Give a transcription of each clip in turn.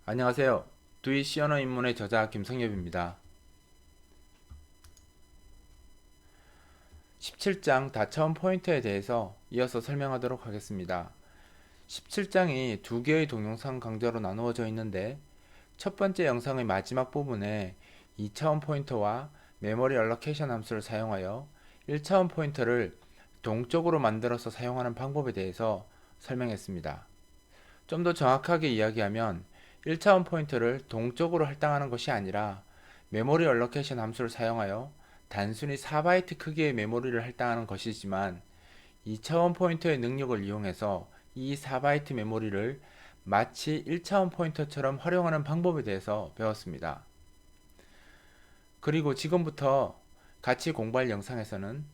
안녕하세요. 두이 시언어 입문의 저자 김성엽입니다. 17장 다차원 포인터에 대해서 이어서 설명하도록 하겠습니다. 17장이 두 개의 동영상 강좌로 나누어져 있는데 첫 번째 영상의 마지막 부분에 2차원 포인터와 메모리 얼로케이션 함수를 사용하여 1차원 포인터를 동적으로 만들어서 사용하는 방법에 대해서 설명했습니다. 좀 더 정확하게 이야기하면 1차원 포인터를 동적으로 할당하는 것이 아니라 메모리 얼로케이션 함수를 사용하여 단순히 4바이트 크기의 메모리를 할당하는 것이지만 2차원 포인터의 능력을 이용해서 이 4바이트 메모리를 마치 1차원 포인터처럼 활용하는 방법에 대해서 배웠습니다. 그리고 지금부터 같이 공부할 영상에서는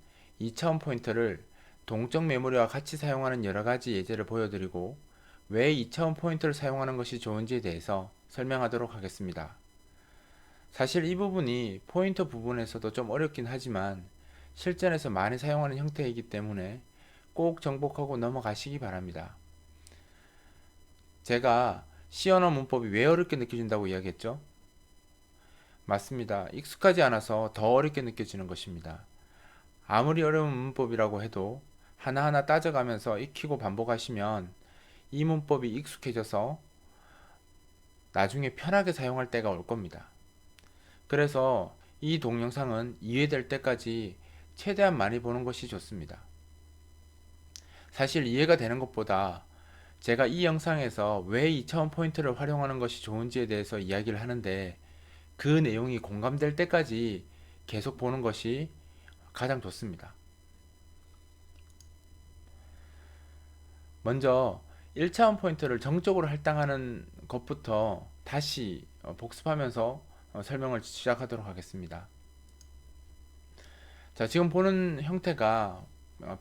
2차원 포인터를 동적 메모리와 같이 사용하는 여러가지 예제를 보여드리고 왜 2차원 포인터를 사용하는 것이 좋은지에 대해서 설명하도록 하겠습니다. 사실 이 부분이 포인터 부분에서도 좀 어렵긴 하지만 실전에서 많이 사용하는 형태이기 때문에 꼭 정복하고 넘어가시기 바랍니다. 제가 C 언어 문법이 왜 어렵게 느껴진다고 이야기했죠? 맞습니다. 익숙하지 않아서 더 어렵게 느껴지는 것입니다. 아무리 어려운 문법이라고 해도 하나하나 따져가면서 익히고 반복하시면 이 문법이 익숙해져서 나중에 편하게 사용할 때가 올 겁니다. 그래서 이 동영상은 이해될 때까지 최대한 많이 보는 것이 좋습니다. 사실 이해가 되는 것보다 제가 이 영상에서 왜 2차원 포인트를 활용하는 것이 좋은지에 대해서 이야기를 하는데 그 내용이 공감될 때까지 계속 보는 것이 가장 좋습니다. 먼저 1차원 포인터를 정적으로 할당하는 것부터 다시 복습하면서 설명을 시작하도록 하겠습니다. 자, 지금 보는 형태가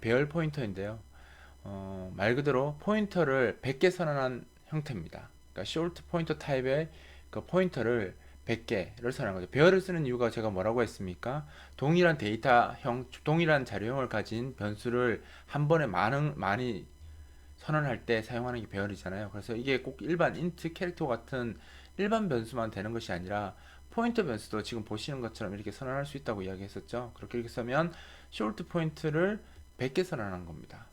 배열 포인터인데요. 말 그대로 포인터를 100개 선언한 형태입니다. 그러니까 short 포인터 타입의 그 포인터를 100개를 선언한 거죠. 배열을 쓰는 이유가 제가 뭐라고 했습니까? 동일한 데이터형, 동일한 자료형을 가진 변수를 한 번에 많이 선언할 때 사용하는 게 배열이잖아요. 그래서 이게 꼭 일반 int 캐릭터 같은 일반 변수만 되는 것이 아니라 포인터 변수도 지금 보시는 것처럼 이렇게 선언할 수 있다고 이야기했었죠. 그렇게 이렇게 쓰면 short 포인트를 100개 선언한 겁니다.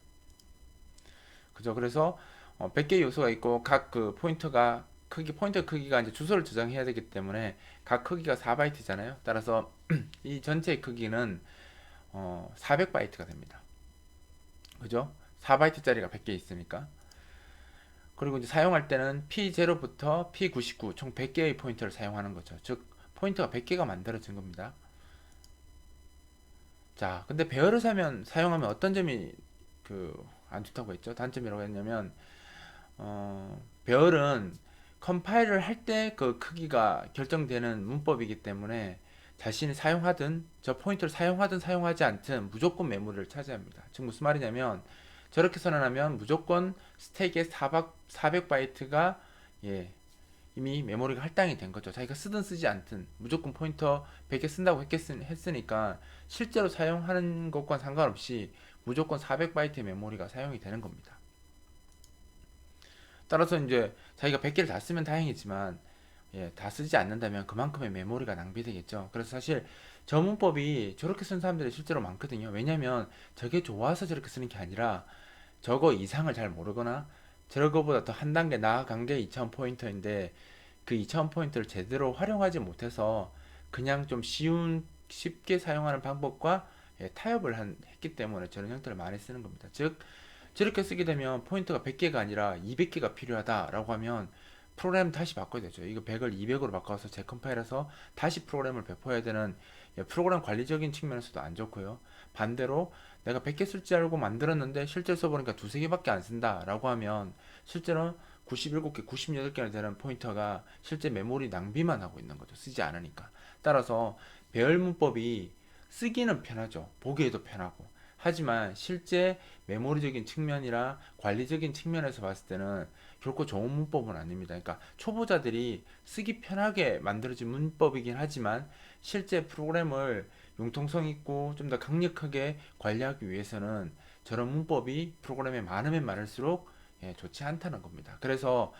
그죠? 그래서 100개 요소가 있고 각 그 포인터가 포인터 크기가 이제 주소를 저장해야 되기 때문에 각 크기가 4바이트잖아요. 따라서 이 전체 크기는 400바이트가 됩니다. 그죠? 4바이트짜리가 100개 있으니까. 그리고 이제 사용할 때는 P0부터 P99 총 100개의 포인터를 사용하는 거죠. 즉 포인터가 100개가 만들어진 겁니다. 자, 근데 배열을 사용하면 어떤 점이 안 좋다고 했죠? 단점이라고 했냐면 배열은 컴파일을 할 때 그 크기가 결정되는 문법이기 때문에 자신이 사용하든 저 포인터를 사용하든 사용하지 않든 무조건 메모리를 차지합니다. 즉 무슨 말이냐면 저렇게 선언하면 무조건 스택에 400바이트가 예, 이미 메모리가 할당이 된 거죠. 자기가 쓰든 쓰지 않든 무조건 포인터 100개 쓴다고 했으니까 실제로 사용하는 것과 상관없이 무조건 400바이트의 메모리가 사용이 되는 겁니다. 따라서 이제 자기가 100개를 다 쓰면 다행이지만 다 쓰지 않는다면 그만큼의 메모리가 낭비되겠죠. 그래서 사실 저 문법이 저렇게 쓴 사람들이 실제로 많거든요. 왜냐면 저게 좋아서 저렇게 쓰는 게 아니라 저거 이상을 잘 모르거나 저거보다 더 한 단계 나아간 게 2차원 포인터인데 그 2차원 포인터를 제대로 활용하지 못해서 그냥 좀 쉽게 사용하는 방법과 했기 때문에 저런 형태를 많이 쓰는 겁니다. 즉 저렇게 쓰게 되면 포인터가 100개가 아니라 200개가 필요하다라고 하면 프로그램 다시 바꿔야 되죠. 이거 100을 200으로 바꿔서 재컴파일해서 다시 프로그램을 배포해야 되는 프로그램 관리적인 측면에서도 안 좋고요. 반대로 내가 100개 쓸 줄 알고 만들었는데 실제로 써보니까 두세 개밖에 안 쓴다라고 하면 실제로 97개, 98개나 되는 포인터가 실제 메모리 낭비만 하고 있는 거죠. 쓰지 않으니까. 따라서 배열 문법이 쓰기는 편하죠. 보기에도 편하고. 하지만 실제 메모리적인 측면이나 관리적인 측면에서 봤을 때는 결코 좋은 문법은 아닙니다. 그러니까 초보자들이 쓰기 편하게 만들어진 문법이긴 하지만 실제 프로그램을 융통성 있고 좀 더 강력하게 관리하기 위해서는 저런 문법이 프로그램에 많으면 많을수록 좋지 않다는 겁니다. 그래서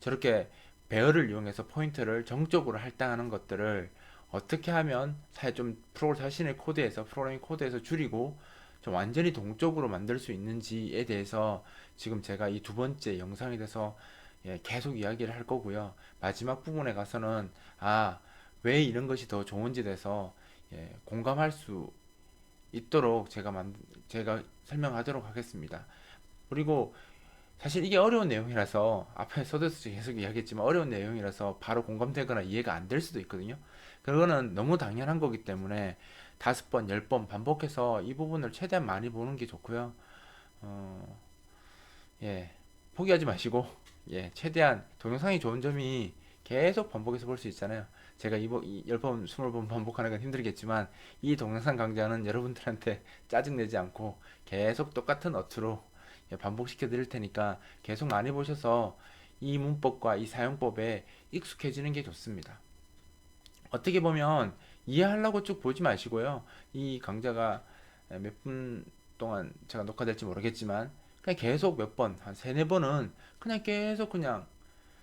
저렇게 배열을 이용해서 포인트를 정적으로 할당하는 것들을 어떻게 하면 자신의 코드에서 프로그래밍 코드에서 줄이고 좀 완전히 동적으로 만들 수 있는지에 대해서 지금 제가 이 두 번째 영상에 대해서 계속 이야기를 할 거고요. 마지막 부분에 가서는 왜 이런 것이 더 좋은지 대해서 공감할 수 있도록 제가 설명하도록 하겠습니다. 그리고 사실 이게 어려운 내용이라서 앞에 서두에서 계속 이야기했지만 어려운 내용이라서 바로 공감되거나 이해가 안 될 수도 있거든요. 그거는 너무 당연한 거기 때문에 5번, 10번 반복해서 이 부분을 최대한 많이 보는 게 좋고요. 어, 예, 포기하지 마시고 최대한 동영상이 좋은 점이 계속 반복해서 볼 수 있잖아요. 제가 10번, 20번 반복하는 건 힘들겠지만 이 동영상 강좌는 여러분들한테 짜증내지 않고 계속 똑같은 어투로 반복시켜 드릴 테니까 계속 많이 보셔서 이 문법과 이 사용법에 익숙해지는 게 좋습니다. 어떻게 보면 이해하려고 쭉 보지 마시고요. 이 강좌가 몇 분 동안 제가 녹화될지 모르겠지만 그냥 계속 몇 번, 한 세네 번은 그냥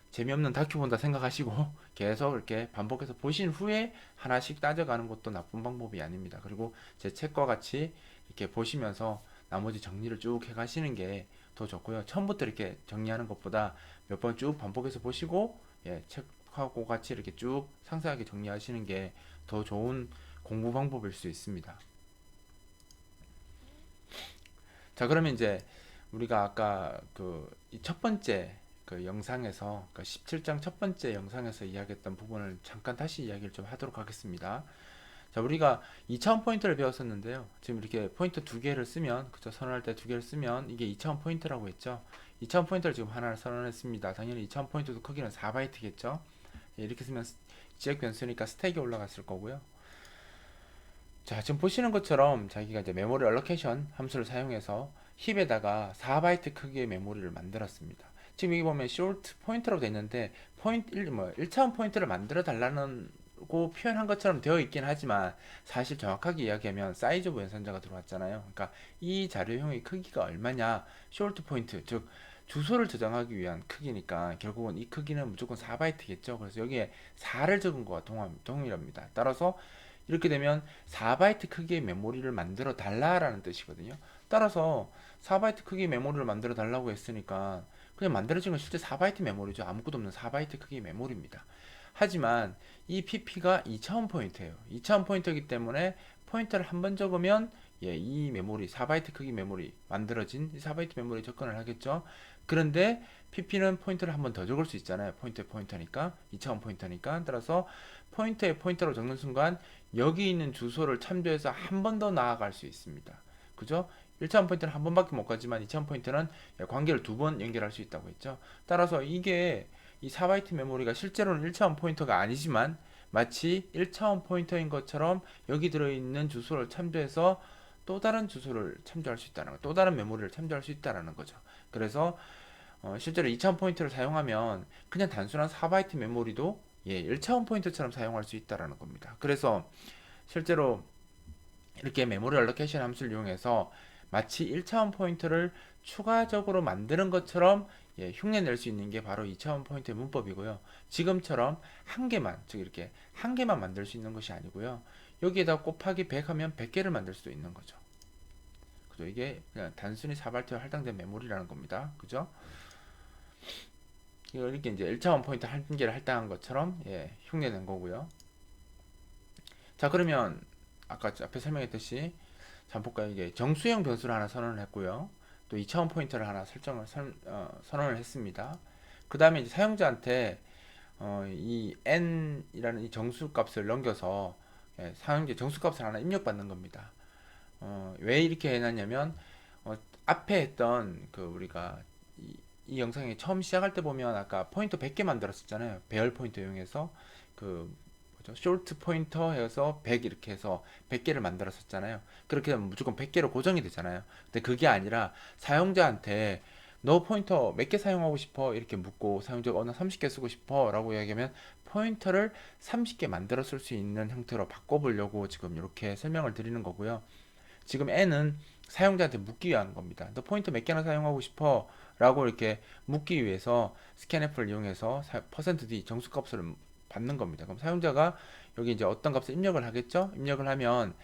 재미없는 다큐 본다 생각하시고 계속 이렇게 반복해서 보신 후에 하나씩 따져가는 것도 나쁜 방법이 아닙니다. 그리고 제 책과 같이 이렇게 보시면서 나머지 정리를 쭉 해가시는 게 더 좋고요. 처음부터 이렇게 정리하는 것보다 몇 번 쭉 반복해서 보시고 책하고 같이 이렇게 쭉 상세하게 정리하시는 게 더 좋은 공부 방법일 수 있습니다. 자, 그러면 이제 우리가 아까 그 첫 번째 그 영상에서 그 17장 첫 번째 영상에서 이야기했던 부분을 잠깐 다시 이야기를 좀 하도록 하겠습니다. 자, 우리가 2차원 포인트를 배웠었는데요. 지금 이렇게 포인트 두 개를 쓰면, 그쵸? 선언할 때 두 개를 쓰면 이게 2차원 포인트라고 했죠. 2차원 포인트를 지금 하나를 선언했습니다. 당연히 2차원 포인트도 크기는 4바이트겠죠. 이렇게 쓰면 지역 변수니까 스택이 올라갔을 거고요. 자, 지금 보시는 것처럼 자기가 이제 메모리 알로케이션 함수를 사용해서 힙에다가 4바이트 크기의 메모리를 만들었습니다. 지금 여기 보면 short 포인트라고 되어 있는데 포인트 1차원 포인트를 만들어 달라는 고 표현한 것처럼 되어 있긴 하지만 사실 정확하게 이야기하면 사이즈 오브 연산자가 들어왔잖아요. 그러니까 이 자료형의 크기가 얼마냐, short 포인트, 즉 주소를 저장하기 위한 크기니까 결국은 이 크기는 무조건 4바이트겠죠. 그래서 여기에 4를 적은 거와 동일합니다. 따라서 이렇게 되면 4바이트 크기의 메모리를 만들어 달라라는 뜻이거든요. 따라서 4바이트 크기의 메모리를 만들어 달라고 했으니까 그냥 만들어진 건 실제 4바이트 메모리죠. 아무것도 없는 4바이트 크기의 메모리입니다. 하지만 이 PP가 2차원 포인트예요. 2차원 포인트이기 때문에 포인터를 한 번 적으면 이 메모리 4바이트 크기 메모리 만들어진 4바이트 메모리 접근을 하겠죠. 그런데 PP는 포인터를 한 번 더 적을 수 있잖아요. 포인터니까 2차원 포인터니까. 따라서 포인터에 포인터로 적는 순간 여기 있는 주소를 참조해서 한 번 더 나아갈 수 있습니다. 그죠? 1차원 포인터는 한 번밖에 못 가지만 2차원 포인터는 관계를 두 번 연결할 수 있다고 했죠. 따라서 이게 이 4바이트 메모리가 실제로는 1차원 포인터가 아니지만 마치 1차원 포인터인 것처럼 여기 들어있는 주소를 참조해서 또 다른 주소를 참조할 수 있다는 거, 또 다른 메모리를 참조할 수 있다는 거죠. 그래서 실제로 2차원 포인터를 사용하면 그냥 단순한 4바이트 메모리도 1차원 포인터처럼 사용할 수 있다는 겁니다. 그래서 실제로 이렇게 메모리 알로케이션 함수를 이용해서 마치 1차원 포인터를 추가적으로 만드는 것처럼 흉내낼 수 있는 게 바로 2차원 포인터의 문법이고요. 지금처럼 한 개만, 즉 이렇게 한 개만 만들 수 있는 것이 아니고요. 여기에다 곱하기 100 하면 100개를 만들 수도 있는 거죠. 그죠? 이게 그냥 단순히 4바이트와 할당된 메모리라는 겁니다. 그죠? 이렇게 이제 1차원 포인터 한 개를 할당한 것처럼 흉내낸 거고요. 자, 그러면 아까 앞에 설명했듯이 자, 볼까요? 이게 정수형 변수를 하나 선언을 했고요. 또 2차원 포인터를 하나 선언을 했습니다. 그 다음에 이제 사용자한테 이 n이라는 이 정수값을 넘겨서 사용자 정수값을 하나 입력받는 겁니다. 왜 이렇게 해놨냐면 앞에 했던 그 우리가 이 영상에 처음 시작할 때 보면 아까 포인터 100개 만들었었잖아요. 배열 포인터 이용해서 그 쇼트 포인터 해서 100 이렇게 해서 100개를 만들었었잖아요. 그렇게 하면 무조건 100개로 고정이 되잖아요. 근데 그게 아니라 사용자한테 너 포인터 몇 개 사용하고 싶어? 이렇게 묻고 사용자가 나 30개 쓰고 싶어 라고 이야기하면 포인터를 30개 만들어 쓸 수 있는 형태로 바꿔보려고 지금 이렇게 설명을 드리는 거고요. 지금 n은 사용자한테 묻기 위한 겁니다. 너 포인터 몇 개나 사용하고 싶어? 라고 이렇게 묻기 위해서 스캔F를 이용해서 %d 정수값을 받는 겁니다. 그럼 사용자가 여기 이제 어떤 값을 입력을 하겠죠? 입력을 하면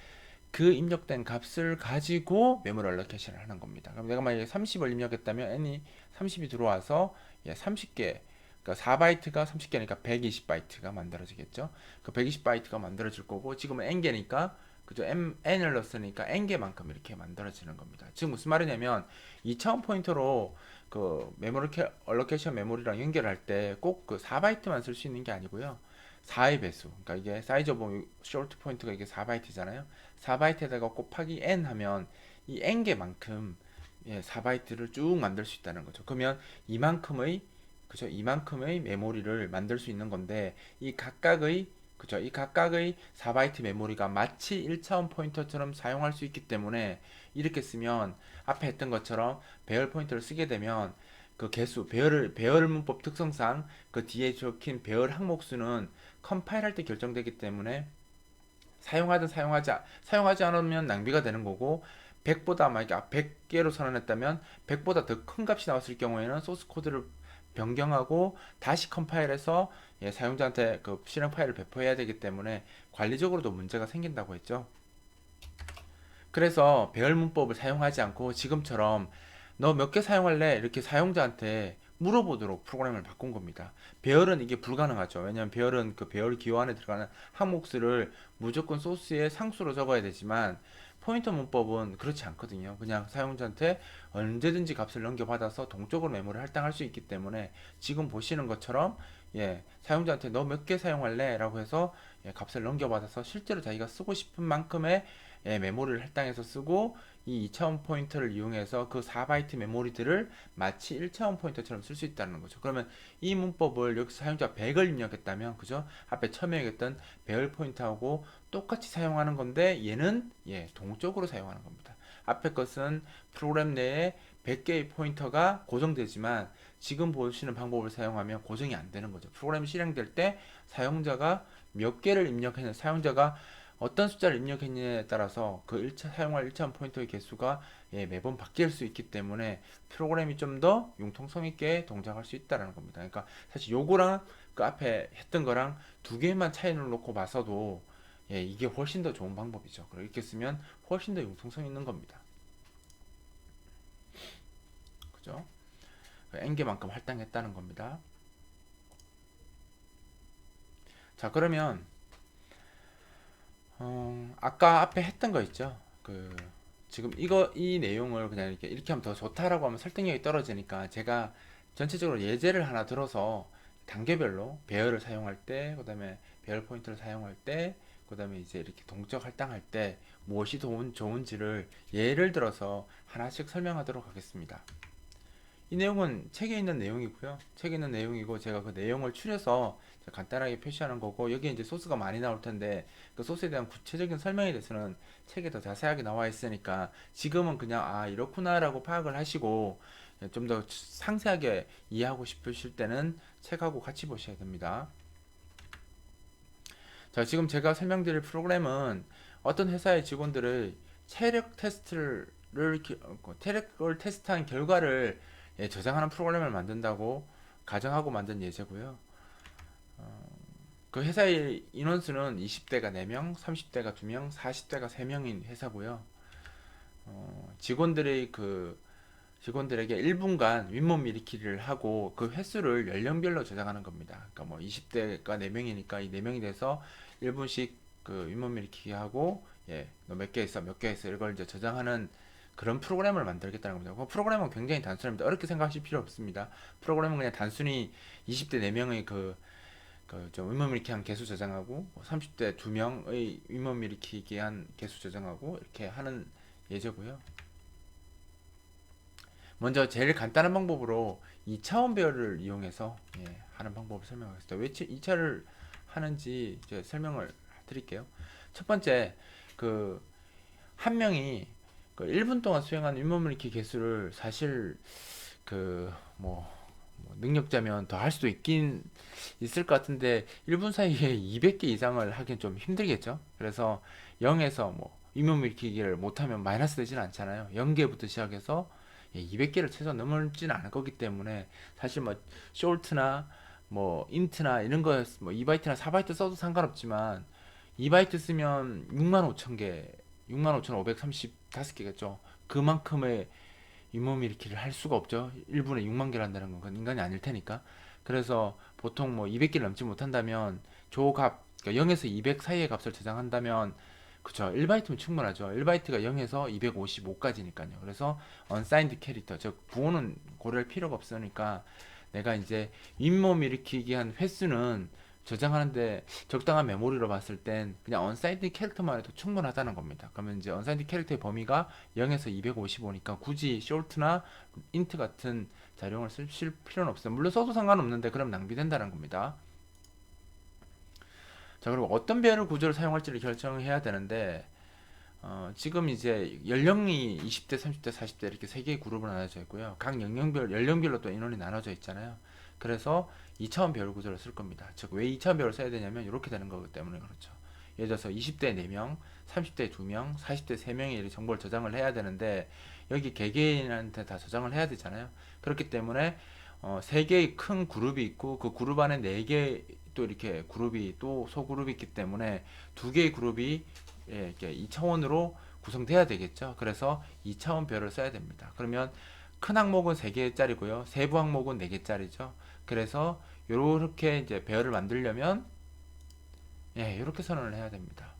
그 입력된 값을 가지고 메모리 알로케이션을 하는 겁니다. 그럼 내가 만약에 30을 입력했다면 n이 30이 들어와서 30개, 그러니까 4바이트가 30개니까 120바이트가 만들어지겠죠. 그 120바이트가 만들어질 거고 지금은 n개니까 그죠? n을 넣었으니까 n개만큼 이렇게 만들어지는 겁니다. 지금 무슨 말이냐면 2차원 포인터로 그 메모리 알로케이션 메모리랑 연결할 때 꼭 그 4바이트만 쓸 수 있는 게 아니고요. 4의 배수. 그러니까 이게 사이즈 오브 쇼트 포인트가 이게 4바이트잖아요. 4바이트에다가 곱하기 n 하면 이 n개만큼 4바이트를 쭉 만들 수 있다는 거죠. 그러면 이만큼의 그죠? 이만큼의 메모리를 만들 수 있는 건데 이 각각의 그죠? 이 각각의 4바이트 메모리가 마치 1차원 포인터처럼 사용할 수 있기 때문에 이렇게 쓰면 앞에 했던 것처럼 배열 포인터를 쓰게 되면 그 개수, 배열 문법 특성상 그 뒤에 적힌 배열 항목수는 컴파일할 때 결정되기 때문에 사용하든 사용하지 않으면 낭비가 되는 거고 100보다 만약에 100개로 선언했다면 100보다 더 큰 값이 나왔을 경우에는 소스 코드를 변경하고 다시 컴파일해서 사용자한테 그 실행 파일을 배포해야 되기 때문에 관리적으로도 문제가 생긴다고 했죠. 그래서 배열 문법을 사용하지 않고 지금처럼 너 몇 개 사용할래? 이렇게 사용자한테 물어보도록 프로그램을 바꾼 겁니다. 배열은 이게 불가능하죠. 왜냐하면 배열은 그 배열 기호 안에 들어가는 항목수를 무조건 소스에 상수로 적어야 되지만 포인터 문법은 그렇지 않거든요. 그냥 사용자한테 언제든지 값을 넘겨받아서 동적으로 메모를 할당할 수 있기 때문에 지금 보시는 것처럼 사용자한테 너 몇 개 사용할래? 라고 해서 값을 넘겨받아서 실제로 자기가 쓰고 싶은 만큼의 메모리를 할당해서 쓰고 이 2차원 포인터를 이용해서 그 4바이트 메모리들을 마치 1차원 포인터처럼 쓸 수 있다는 거죠. 그러면 이 문법을 여기서 사용자 100을 입력했다면 그죠? 앞에 처음에 얘기했던 배열 포인터하고 똑같이 사용하는 건데 얘는 동적으로 사용하는 겁니다. 앞에 것은 프로그램 내에 100개의 포인터가 고정되지만 지금 보시는 방법을 사용하면 고정이 안 되는 거죠. 프로그램이 실행될 때 사용자가 몇 개를 입력했냐, 사용자가 어떤 숫자를 입력했느냐에 따라서 그 1차 사용할 1차원 포인터의 개수가 매번 바뀔 수 있기 때문에 프로그램이 좀 더 융통성 있게 동작할 수 있다는 겁니다. 그러니까 사실 요거랑 그 앞에 했던 거랑 두 개만 차이를 놓고 봐서도 이게 훨씬 더 좋은 방법이죠. 이렇게 쓰면 훨씬 더 융통성 있는 겁니다. 그죠? n개만큼 할당했다는 겁니다. 자, 그러면 아까 앞에 했던 거 있죠? 지금 이 내용을 그냥 이렇게 하면 더 좋다라고 하면 설득력이 떨어지니까 제가 전체적으로 예제를 하나 들어서 단계별로 배열을 사용할 때, 그 다음에 배열 포인트를 사용할 때, 그 다음에 이제 이렇게 동적 할당할 때 무엇이 좋은지를 예를 들어서 하나씩 설명하도록 하겠습니다. 이 내용은 책에 있는 내용이고요. 책에 있는 내용이고 제가 그 내용을 추려서 간단하게 표시하는 거고 여기에 이제 소스가 많이 나올 텐데 그 소스에 대한 구체적인 설명에 대해서는 책에 더 자세하게 나와 있으니까 지금은 그냥 아 이렇구나라고 파악을 하시고 좀 더 상세하게 이해하고 싶으실 때는 책하고 같이 보셔야 됩니다. 자, 지금 제가 설명드릴 프로그램은 어떤 회사의 직원들의 체력을 테스트한 결과를 저장하는 프로그램을 만든다고 가정하고 만든 예제고요. 그 회사의 인원수는 20대가 4명, 30대가 2명, 40대가 3명인 회사고요. 직원들에게 1분간 윗몸 일으키기를 하고 그 횟수를 연령별로 저장하는 겁니다. 그러니까 뭐 20대가 4명이니까 이 4명이 돼서 1분씩 그 윗몸 일으키기 하고 너 몇 개 했어, 몇 개 했어 이걸 이제 저장하는 그런 프로그램을 만들겠다는 겁니다. 그 프로그램은 굉장히 단순합니다. 어렵게 생각하실 필요 없습니다. 프로그램은 그냥 단순히 20대 4명의 좀 윗몸 일으키기 한 개수 저장하고 30대 2명의 윗몸 일으키기 한 개수 저장하고 이렇게 하는 예제고요. 먼저 제일 간단한 방법으로 2차원 배열을 이용해서 하는 방법을 설명하겠습니다. 왜 2차를 하는지 이제 설명을 드릴게요. 첫 번째, 한 명이 1분 동안 수행한 윗몸 일으키기 개수를 사실 뭐 능력자면 더 할 수도 있긴 있을 것 같은데 1분 사이에 200개 이상을 하긴 좀 힘들겠죠. 그래서 0에서 뭐 윗몸 일으키기를 못하면 마이너스 되지는 않잖아요. 0개부터 시작해서 200개를 최소 넘을지는 않을 거기 때문에 사실 뭐 숄트나 뭐 인트나 이런 거뭐 2바이트나 4바이트 써도 상관없지만 2바이트 쓰면 65,000개, 65,535개겠죠. 그만큼의 잇몸 일으키를 할 수가 없죠. 1분에 6만 개를 한다는 건 그건 인간이 아닐 테니까. 그래서 보통 뭐 200개를 넘지 못한다면 조값, 그러니까 0에서 200 사이의 값을 저장한다면 그쵸. 1바이트면 충분하죠. 1바이트가 0에서 255까지니까요. 그래서 unsigned 캐릭터, 즉 부호는 고려할 필요가 없으니까 내가 이제 잇몸 일으키기 한 횟수는 저장하는데 적당한 메모리로 봤을 땐 그냥 unsigned 캐릭터만 해도 충분하다는 겁니다. 그러면 이제 unsigned 캐릭터의 범위가 0에서 255니까 굳이 short나 int 같은 자료를 쓸 필요는 없어요. 물론 써도 상관없는데 그럼 낭비된다는 겁니다. 자, 그리고 어떤 배열 구조를 사용할지를 결정해야 되는데 지금 이제 연령이 20대, 30대, 40대 이렇게 세 개의 그룹으로 나눠져 있고요. 각 연령별로 또 인원이 나눠져 있잖아요. 그래서 2차원 배열 구조를 쓸 겁니다. 즉, 왜 2차원 배열을 써야 되냐면 이렇게 되는 거기 때문에 그렇죠. 예를 들어서 20대 4명, 30대 2명, 40대 3명의 정보를 저장을 해야 되는데 여기 개개인한테 다 저장을 해야 되잖아요. 그렇기 때문에 세 개의 큰 그룹이 있고 그 그룹 안에 네 개 또 이렇게 그룹이 또 소그룹이 있기 때문에 두 개의 그룹이 이렇게 2차원으로 구성돼야 되겠죠. 그래서 2차원 별을 써야 됩니다. 그러면 큰 항목은 3개짜리고요. 세부 항목은 4개짜리죠. 그래서 이렇게 이제 배열을 만들려면 이렇게 선언을 해야 됩니다.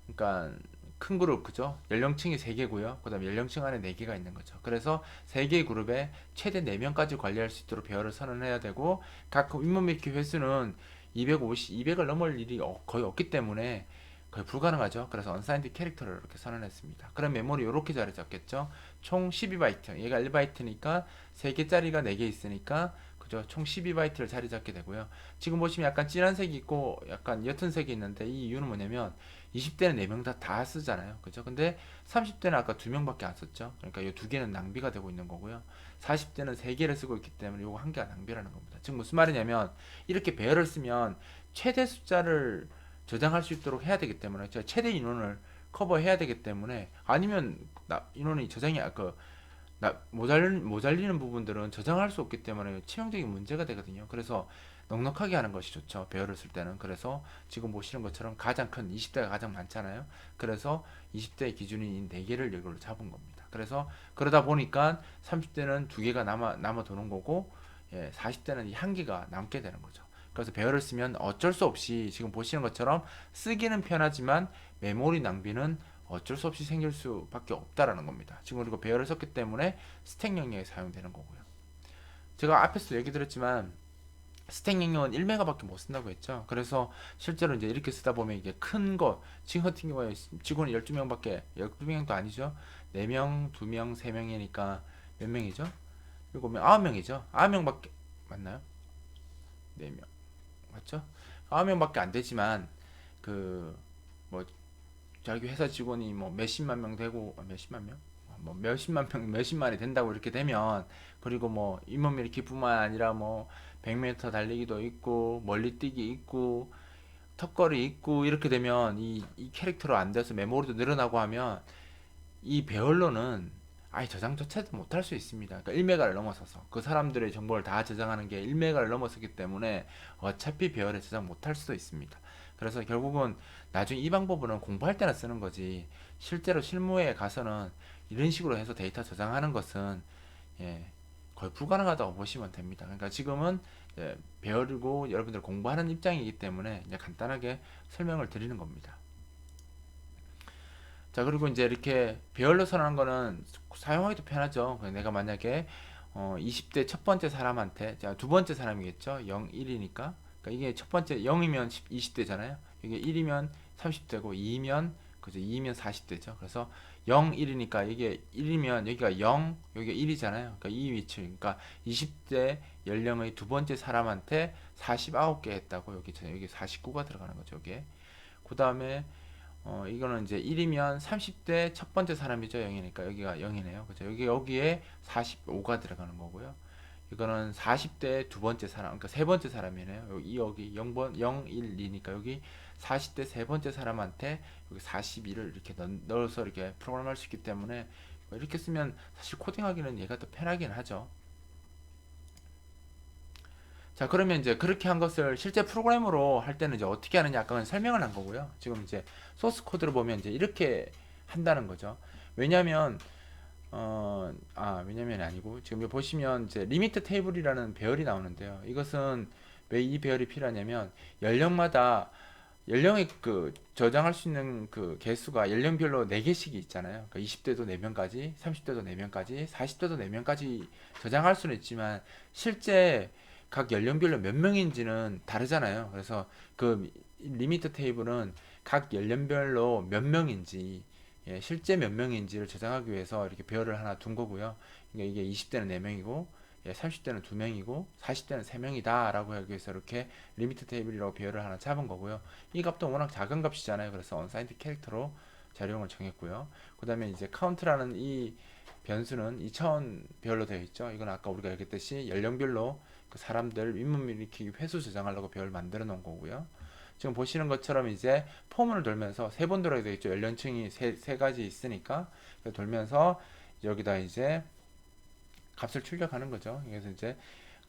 그러니까 큰 그룹 그죠? 연령층이 3개고요. 그다음에 연령층 안에 4개가 있는 거죠. 그래서 3개의 그룹에 최대 4명까지 관리할 수 있도록 배열을 선언해야 되고 각 윗몸 밀키 횟수는 200을 넘을 일이 거의 없기 때문에 거의 불가능하죠. 그래서 unsigned 캐릭터를 이렇게 선언했습니다. 그럼 메모리 이렇게 자리 잡겠죠. 총 12바이트. 얘가 1바이트니까 3개짜리가 4개 있으니까 그죠? 총 12바이트를 자리 잡게 되고요. 지금 보시면 약간 진한 색이 있고 약간 옅은 색이 있는데 이 이유는 뭐냐면 20대는 4명 다 쓰잖아요. 그죠? 근데 30대는 아까 2명밖에 안 썼죠. 그러니까 이 두 개는 낭비가 되고 있는 거고요. 40대는 3개를 쓰고 있기 때문에 이거 한 개가 낭비라는 겁니다. 지금 무슨 말이냐면 이렇게 배열을 쓰면 최대 숫자를 저장할 수 있도록 해야 되기 때문에 최대 인원을 커버해야 되기 때문에 아니면 인원이 저장이 모자리는 부분들은 저장할 수 없기 때문에 치명적인 문제가 되거든요. 그래서 넉넉하게 하는 것이 좋죠. 배열을 쓸 때는. 그래서 지금 보시는 것처럼 가장 큰 20대가 가장 많잖아요. 그래서 20대 기준인 4개를 이걸로 잡은 겁니다. 그래서 그러다 보니까 30대는 2개가 남아 도는 거고 40대는 이 1개가 남게 되는 거죠. 그래서 배열을 쓰면 어쩔 수 없이 지금 보시는 것처럼 쓰기는 편하지만 메모리 낭비는 어쩔 수 없이 생길 수밖에 없다라는 겁니다. 지금 그리고 배열을 썼기 때문에 스택 영역에 사용되는 거고요. 제가 앞에서 얘기 드렸지만 스택 영역은 1메가밖에 못 쓴다고 했죠. 그래서 실제로 이제 이렇게 쓰다 보면 이게 큰 거, 지금 같은 경우에 직원이 12명밖에, 12명도 아니죠. 4명, 2명, 3명이니까 몇 명이죠? 7명, 9명이죠. 9명밖에, 맞나요? 4명, 맞죠? 9명밖에 안 되지만, 뭐, 자기 회사 직원이 뭐 몇십만 명 되고 몇십만 명? 뭐 몇십만 명 몇십만이 된다고 이렇게 되면 그리고 뭐 잇몸 일으키뿐만 아니라 뭐 100m 달리기도 있고 멀리 뛰기 있고 턱걸이 있고 이렇게 되면 이 캐릭터로 안 돼서 메모리도 늘어나고 하면 이 배열로는 아예 저장조차도 못할 수 있습니다. 그러니까 1메가를 넘어서서 그 사람들의 정보를 다 저장하는 게 1메가를 넘어섰기 때문에 어차피 배열에 저장 못할 수도 있습니다. 그래서 결국은 나중에 이 방법은 공부할 때나 쓰는 거지 실제로 실무에 가서는 이런 식으로 해서 데이터 저장하는 것은 예, 거의 불가능하다고 보시면 됩니다. 그러니까 지금은 배열이고 여러분들 공부하는 입장이기 때문에 이제 간단하게 설명을 드리는 겁니다. 자, 그리고 이제 이렇게 배열로 선언한 거는 사용하기도 편하죠. 내가 만약에 20대 첫 번째 사람한테, 자, 두 번째 사람이겠죠. 0, 1이니까. 그러니까 이게 첫 번째 0이면 20대잖아요. 이게 1이면 30대고 2면 그죠? 2면 40대죠. 그래서 0, 1이니까 이게 1이면 여기가 0, 여기가 1이잖아요. 그러니까 이 위치. 그러니까 20대 연령의 두 번째 사람한테 49개 했다고 여기 49가 들어가는 거죠. 여기에. 그다음에 이거는 이제 1이면 30대 첫 번째 사람이죠. 0이니까 여기가 0이네요. 그죠? 여기에 45가 들어가는 거고요. 이거는 40대 두 번째 사람, 그러니까 세 번째 사람이네요. 여기 0번, 0, 1, 2니까 여기 40대 세 번째 사람한테 여기 42를 이렇게 넣어서 이렇게 프로그램할 수 있기 때문에 뭐 이렇게 쓰면 사실 코딩하기는 얘가 더 편하긴 하죠. 자, 그러면 이제 그렇게 한 것을 실제 프로그램으로 할 때는 이제 어떻게 하느냐 아까 설명을 한 거고요. 지금 이제 소스 코드를 보면 이제 이렇게 한다는 거죠. 왜냐면 왜냐면이 아니고 지금 여기 보시면 이제 리미트 테이블이라는 배열이 나오는데요. 이것은 왜 이 배열이 필요하냐면 연령마다 연령의 그 저장할 수 있는 그 개수가 연령별로 4개씩이 있잖아요. 그러니까 20대도 4명까지, 30대도 4명까지, 40대도 4명까지 저장할 수는 있지만 실제 각 연령별로 몇 명인지는 다르잖아요. 그래서 그 리미트 테이블은 각 연령별로 몇 명인지 실제 몇 명인지를 저장하기 위해서 이렇게 배열을 하나 둔 거고요. 그러니까 이게 20대는 4명이고 30대는 2명이고 40대는 3명이다 라고 하기 위해서 이렇게 리미트 테이블이라고 배열을 하나 잡은 거고요. 이 값도 워낙 작은 값이잖아요. 그래서 unsigned 캐릭터로 자료형을 정했고요. 그 다음에 이제 count라는 이 변수는 2000별로 되어 있죠. 이건 아까 우리가 얘기했듯이 연령별로 그 사람들 윗몸 일으키기 횟수 저장하려고 배열 만들어 놓은 거고요. 지금 보시는 것처럼 이제 포문을 돌면서 세 번 돌아야 되겠죠. 연령층이 세 가지 있으니까 돌면서 여기다 이제 값을 출력하는 거죠. 그래서 이제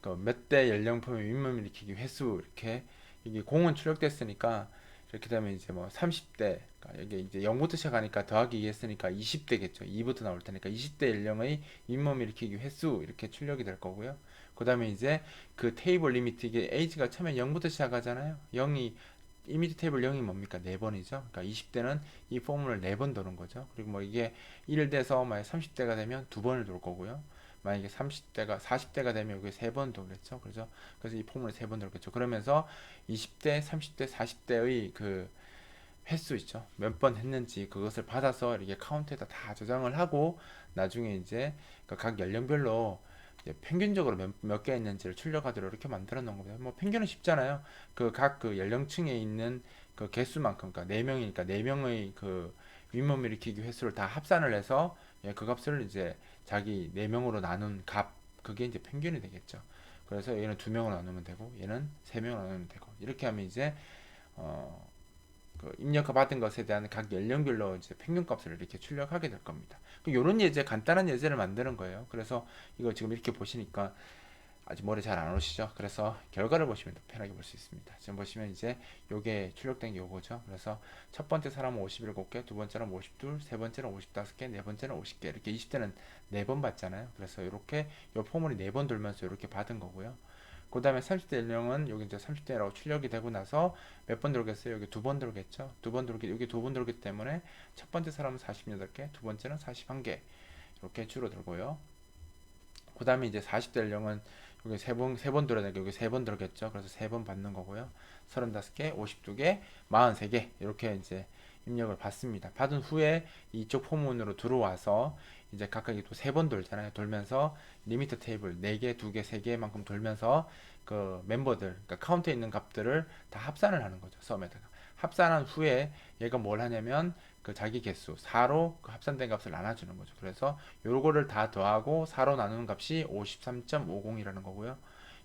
그 몇 대 연령품의 윗몸 일으키기 횟수 이렇게 이게 공은 출력됐으니까 이렇게 되면 이제 뭐 30대 그러니까 여기 이제 0부터 시작하니까 더하기 2 했으니까 20대겠죠. 2부터 나올 테니까 20대 연령의 윗몸 일으키기 횟수 이렇게 출력이 될 거고요. 그 다음에 이제 그 테이블 리미트 이게 age가 처음에 0부터 시작하잖아요. 0이 이미지 테이블 0이 뭡니까? 4번이죠. 그러니까 20대는 이 포문을 4번 도는 거죠. 그리고 뭐 이게 1 돼서 만약 30대가 되면 2번을 돌 거고요. 만약에 30대가 40대가 되면 여기 3번 돌겠죠. 그래서 이 포문을 3번 돌겠죠. 그러면서 20대, 30대, 40대의 그 횟수 있죠. 몇 번 했는지 그것을 받아서 이렇게 카운트에다 다 저장을 하고 나중에 이제 각 연령별로 이제 평균적으로 몇 개 있는지를 출력하도록 이렇게 만들어 놓은 겁니다. 뭐 평균은 쉽잖아요. 그 각 그 연령층에 있는 그 개수만큼 그러니까 4명이니까 4명의 그 윗몸 일으키기 횟수를 다 합산을 해서 그 값을 이제 자기 4명으로 나눈 값 그게 이제 평균이 되겠죠. 그래서 얘는 2명으로 나누면 되고 얘는 3명으로 나누면 되고 이렇게 하면 이제 어, 그 입력을 받은 것에 대한 각 연령별로 이제 평균값을 이렇게 출력하게 될 겁니다. 이런 예제, 간단한 예제를 만드는 거예요. 그래서 이거 지금 이렇게 보시니까 아직 머리 잘 안 오시죠? 그래서 결과를 보시면 더 편하게 볼 수 있습니다. 지금 보시면 이제 요게 출력된 게 요거죠. 그래서 첫 번째 사람은 57개, 두 번째는 52, 세 번째는 55개, 네 번째는 50개. 이렇게 20대는 4번 받잖아요. 그래서 이렇게 요 포물이 4번 돌면서 이렇게 받은 거고요. 그 다음에 30대 연령은 여기 이제 30대라고 출력이 되고 나서 몇 번 돌겠어요? 여기 2번 돌겠죠? 2번 돌기, 여기 2번 돌기 때문에 첫 번째 사람은 48개, 두 번째는 41개. 이렇게 줄어들고요. 그 다음에 이제 40대 연령은 여기 세 번 돌아야 되니까 여기 3번 돌겠죠? 그래서 3번 받는 거고요. 35개, 52개, 43개. 이렇게 이제 입력을 받습니다. 받은 후에 이쪽 포문으로 들어와서 이제 각각 또 3번 돌잖아요. 돌면서 리미트 테이블 4개, 2개, 3개만큼 돌면서 그 멤버들, 그러니까 카운트에 있는 값들을 다 합산을 하는 거죠. 썸에다가. 합산한 후에 얘가 뭘 하냐면 그 자기 개수 4로 그 합산된 값을 나눠주는 거죠. 그래서 요거를 다 더하고 4로 나누는 값이 53.50이라는 거고요.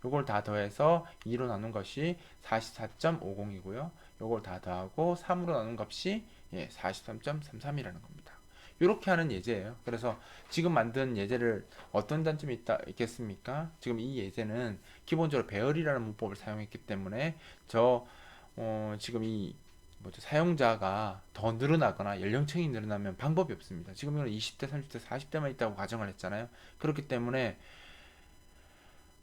요걸 다 더해서 2로 나눈 것이 44.50이고요. 요걸 다 더하고 3으로 나눈 값이 43.33이라는 겁니다. 이렇게 하는 예제예요. 그래서 지금 만든 예제를 어떤 단점이 있겠습니까? 지금 이 예제는 기본적으로 배열이라는 문법을 사용했기 때문에 지금 이 뭐죠? 사용자가 더 늘어나거나 연령층이 늘어나면 방법이 없습니다. 지금 이건 20대, 30대, 40대만 있다고 가정을 했잖아요. 그렇기 때문에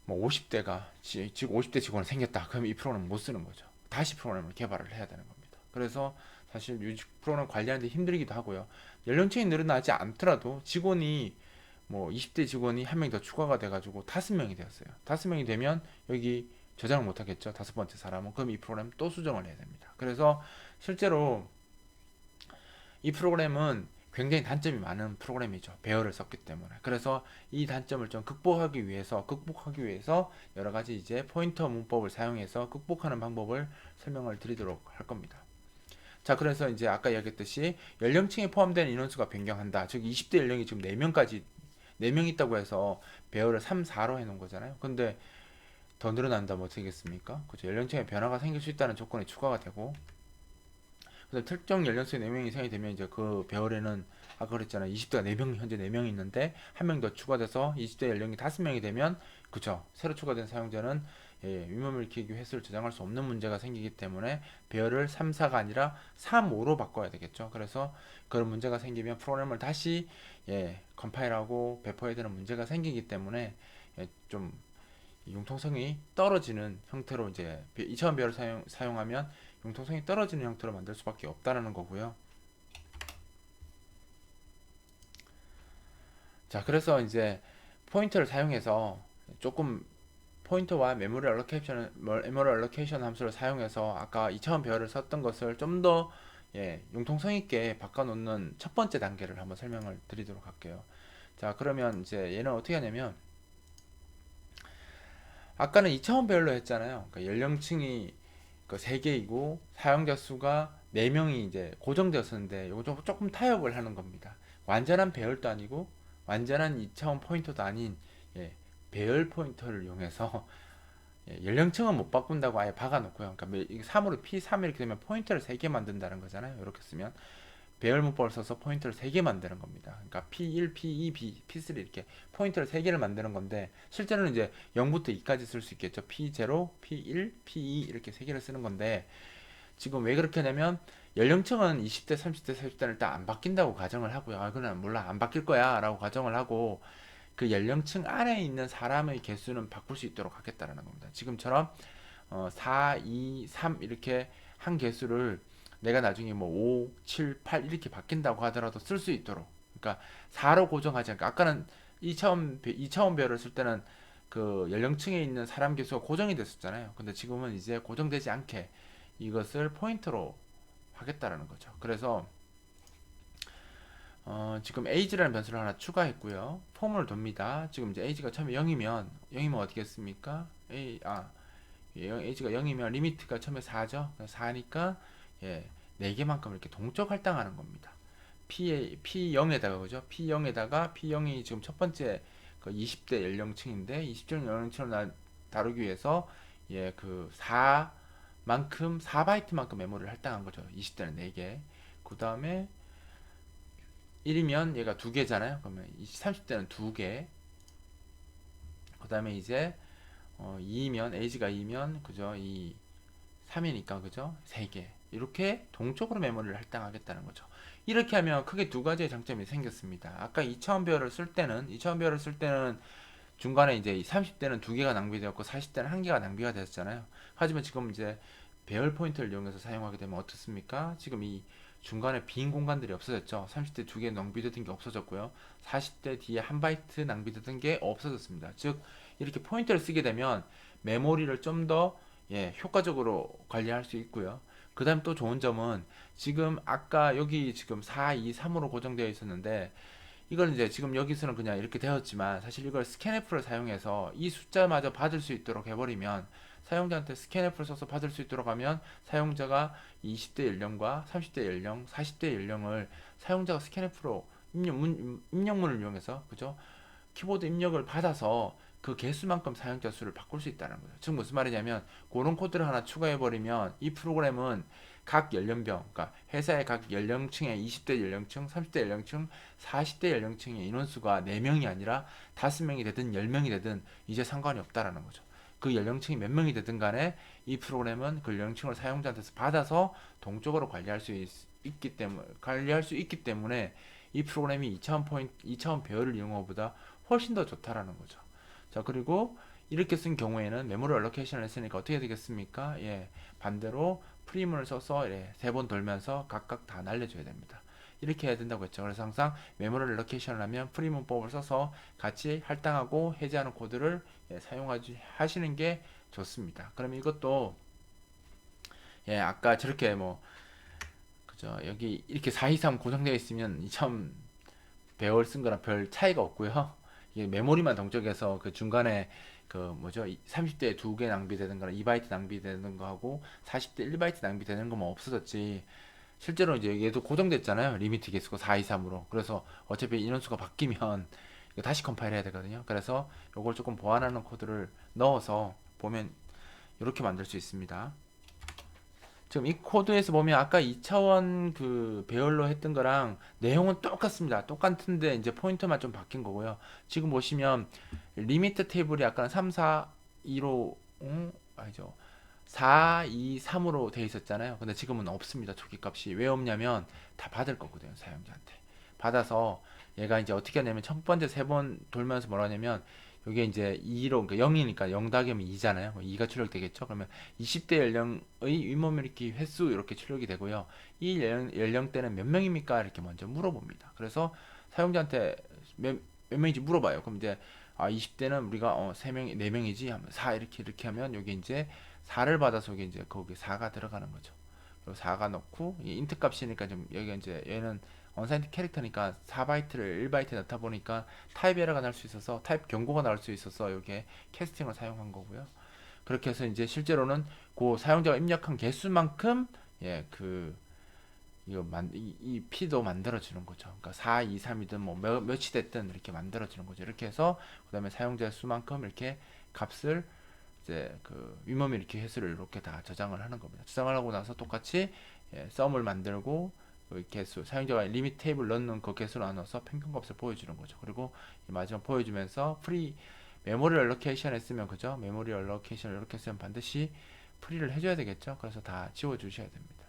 뭐 50대가 지금 50대 직원이 생겼다. 그럼 이 프로그램을 못 쓰는 거죠. 다시 프로그램을 개발을 해야 되는 겁니다. 그래서 사실 뮤직 프로그램 관리하는데 힘들기도 하고요. 연령층이 늘어나지 않더라도 직원이 뭐 20대 직원이 한 명 더 추가가 돼가지고 5명이 되었어요. 5명이 되면 여기 저장을 못 하겠죠. 다섯 번째 사람은. 그럼 이 프로그램 또 수정을 해야 됩니다. 그래서 실제로 이 프로그램은 굉장히 단점이 많은 프로그램이죠. 배열을 썼기 때문에. 그래서 이 단점을 좀 극복하기 위해서 여러 가지 이제 포인터 문법을 사용해서 극복하는 방법을 설명을 드리도록 할 겁니다. 자, 그래서 이제 아까 얘기했듯이 연령층에 포함된 인원수가 변경한다. 즉 20대 연령이 지금 4명까지 4명 있다고 해서 배열을 3, 4로 해 놓은 거잖아요. 근데 더 늘어난다면 어떻게 겠습니까? 그죠? 연령층에 변화가 생길 수 있다는 조건이 추가가 되고 그래서 특정 연령층 4명 이상이 되면 이제 그 배열에는 아까 그랬잖아요. 20대가 4명, 현재 4명 있는데 한 명 더 추가돼서 20대 연령이 5명이 되면 그쵸. 새로 추가된 사용자는 예, 윗몸 일으키기 횟수를 저장할 수 없는 문제가 생기기 때문에 배열을 3, 4가 아니라 3, 5로 바꿔야 되겠죠. 그래서 그런 문제가 생기면 프로그램을 다시 예, 컴파일하고 배포해야 되는 문제가 생기기 때문에 예, 좀 융통성이 떨어지는 형태로 이제 2차원 배열을 사용하면 융통성이 떨어지는 형태로 만들 수밖에 없다는 거고요. 자, 그래서 이제 포인터를 사용해서 조금 포인터와 메모리 알로케이션 함수를 사용해서 아까 2차원 배열을 썼던 것을 좀 더 예, 융통성 있게 바꿔놓는 첫 번째 단계를 한번 설명을 드리도록 할게요. 자, 그러면 이제 얘는 어떻게 하냐면 아까는 2차원 배열로 했잖아요. 그러니까 연령층이 그 3개이고 사용자 수가 4명이 이제 고정되었었는데 이거 조금 타협을 하는 겁니다. 완전한 배열도 아니고 완전한 2차원 포인터도 아닌 예, 배열 포인터를 이용해서 예, 연령층은 못 바꾼다고 아예 박아놓고요. 그러니까 3으로 P3 이렇게 되면 포인터를 3개 만든다는 거잖아요. 이렇게 쓰면 배열 문법을 써서 포인터를 3개 만드는 겁니다. 그러니까 P1, P2, P3 이렇게 포인터를 3개를 만드는 건데 실제로는 이제 0부터 2까지 쓸 수 있겠죠. P0, P1, P2 이렇게 3개를 쓰는 건데 지금 왜 그렇게 하냐면 연령층은 20대, 30대, 40대는 일단 안 바뀐다고 가정을 하고요. 아, 그건 몰라 안 바뀔 거야 라고 가정을 하고 그 연령층 안에 있는 사람의 개수는 바꿀 수 있도록 하겠다라는 겁니다. 지금처럼 4, 2, 3 이렇게 한 개수를 내가 나중에 뭐 5, 7, 8 이렇게 바뀐다고 하더라도 쓸 수 있도록. 그러니까 4로 고정하지 않고 아까는 2차원 배열을 쓸 때는 그 연령층에 있는 사람 개수가 고정이 됐었잖아요. 근데 지금은 이제 고정되지 않게 이것을 포인트로 하겠다라는 거죠. 그래서 지금 age라는 변수를 하나 추가했고요. 폼을 돕니다. 지금 이제 age가 처음에 0이면 어떻겠습니까? age가 0이면 리미트가 처음에 4죠. 4니까 예, 4개만큼 이렇게 동적 할당하는 겁니다. P0에다가 그죠? P0이 지금 첫 번째 그 20대 연령층인데 20대 연령층을 다루기 위해서 예, 그 4바이트만큼 메모리를 할당한 거죠. 20대는 4개. 그 다음에 1이면 얘가 2개잖아요. 그러면 30대는 2개. 그 다음에 이제 2이면 age가 2면 그죠? 3이니까 그죠? 3개. 이렇게 동적으로 메모리를 할당하겠다는 거죠. 이렇게 하면 크게 두 가지의 장점이 생겼습니다. 아까 2차원 배열을 쓸 때는 중간에 이제 30대는 2개가 낭비되었고 40대는 1개가 낭비가 됐잖아요. 하지만 지금 이제 배열 포인트를 이용해서 사용하게 되면 어떻습니까? 지금 이 중간에 빈 공간들이 없어졌죠. 30대 2개 낭비되던 게 없어졌고요. 40대 뒤에 한 바이트 낭비되던 게 없어졌습니다. 즉 이렇게 포인트를 쓰게 되면 메모리를 좀 더 예, 효과적으로 관리할 수 있고요. 그 다음 또 좋은 점은 지금 아까 여기 지금 4, 2, 3으로 고정되어 있었는데 이걸 이제 지금 여기서는 그냥 이렇게 되었지만 사실 이걸 스캔F를 사용해서 이 숫자마저 받을 수 있도록 해버리면 사용자한테 스캔F를 써서 받을 수 있도록 하면 사용자가 20대 연령과 30대 연령, 40대 연령을 사용자가 스캔F로 입력문을 이용해서 그죠? 키보드 입력을 받아서 그 개수만큼 사용자 수를 바꿀 수 있다는 거죠. 즉 무슨 말이냐면 그런 코드를 하나 추가해 버리면 이 프로그램은 각 연령별, 그러니까 회사의 각 연령층의 20대 연령층, 30대 연령층, 40대 연령층의 인원수가 4명이 아니라 5명이 되든 10명이 되든 이제 상관이 없다라는 거죠. 그 연령층이 몇 명이 되든 간에 이 프로그램은 그 연령층을 사용자한테서 받아서 동적으로 관리할 수 있기 때문에 이 프로그램이 2차원 배열을 이용한 것보다 훨씬 더 좋다라는 거죠. 자, 그리고 이렇게 쓴 경우에는 메모리 알로케이션을 했으니까 어떻게 되겠습니까? 예, 반대로 프리문을 써서 예, 3번 돌면서 각각 다 날려줘야 됩니다. 이렇게 해야 된다고 했죠. 그래서 항상 메모리 알로케이션을 하면 프리문법을 써서 같이 할당하고 해제하는 코드를 예, 사용하시는 게 좋습니다. 그럼 이것도 예, 아까 저렇게 뭐 그죠? 여기 이렇게 423 고정되어 있으면 2000 배열 쓴 거랑 별 차이가 없고요. 이게 메모리만 동적해서 그 중간에 그 뭐죠? 30대 2개 낭비되는 거랑 2바이트 낭비되는 거하고 40대 1바이트 낭비되는 거만 없어졌지. 실제로 이제 얘도 고정됐잖아요. 리미트 개수가 423으로. 그래서 어차피 인원수가 바뀌면 이거 다시 컴파일 해야 되거든요. 그래서 이걸 조금 보완하는 코드를 넣어서 보면 이렇게 만들 수 있습니다. 지금 이 코드에서 보면 아까 2차원 그 배열로 했던 거랑 내용은 똑같습니다. 똑같은데 이제 포인터만 좀 바뀐 거고요. 지금 보시면 리미트 테이블이 아까 3, 4, 2로 아니죠. 4, 2, 3으로 돼 있었잖아요. 근데 지금은 없습니다. 초기 값이. 왜 없냐면 다 받을 거거든요. 사용자한테. 받아서 얘가 이제 어떻게 하냐면 첫 번째 세 번 돌면서 뭐라 하냐면 이게 이제 2로 그러니까 0이니까 0 더하기면 2잖아요. 2가 출력되겠죠. 그러면 20대 연령의 윗몸일으키 횟수 이렇게 출력이 되고요. 이 연령대는 몇 명입니까? 이렇게 먼저 물어봅니다. 그래서 사용자한테 몇 명인지 물어봐요. 그럼 이제 20대는 우리가 3명, 4명이지 하면 4 이렇게 하면 여기 이제 4를 받아서 여기 이제 거기 4가 들어가는 거죠. 그리고 4가 넣고 이 인트 값이니까 좀 여기가 이제 얘는 언사인트 캐릭터니까 4바이트를 1바이트에 넣다 보니까 타입 에러가 날 수 있어서 타입 경고가 나올 수 있어서 이렇게 캐스팅을 사용한 거고요. 그렇게 해서 이제 실제로는 그 사용자가 입력한 개수만큼 이 P도 만들어주는 거죠. 그러니까 4, 2, 3이든 뭐 몇이 됐든 이렇게 만들어주는 거죠. 이렇게 해서 그다음에 사용자 수만큼 이렇게 값을 이제 그 윗몸 일으키 횟수를 이렇게 다 저장을 하는 겁니다. 저장을 하고 나서 똑같이 썸을 만들고 그 개수 사용자가 리밋 테이블 넣는 그 개수를 나눠서 평균값을 보여주는 거죠. 그리고 마지막 보여주면서 프리 메모리 얼로케이션 했으면 그죠? 메모리 얼로케이션 이렇게 했으면 반드시 프리를 해줘야 되겠죠. 그래서 다 지워 주셔야 됩니다.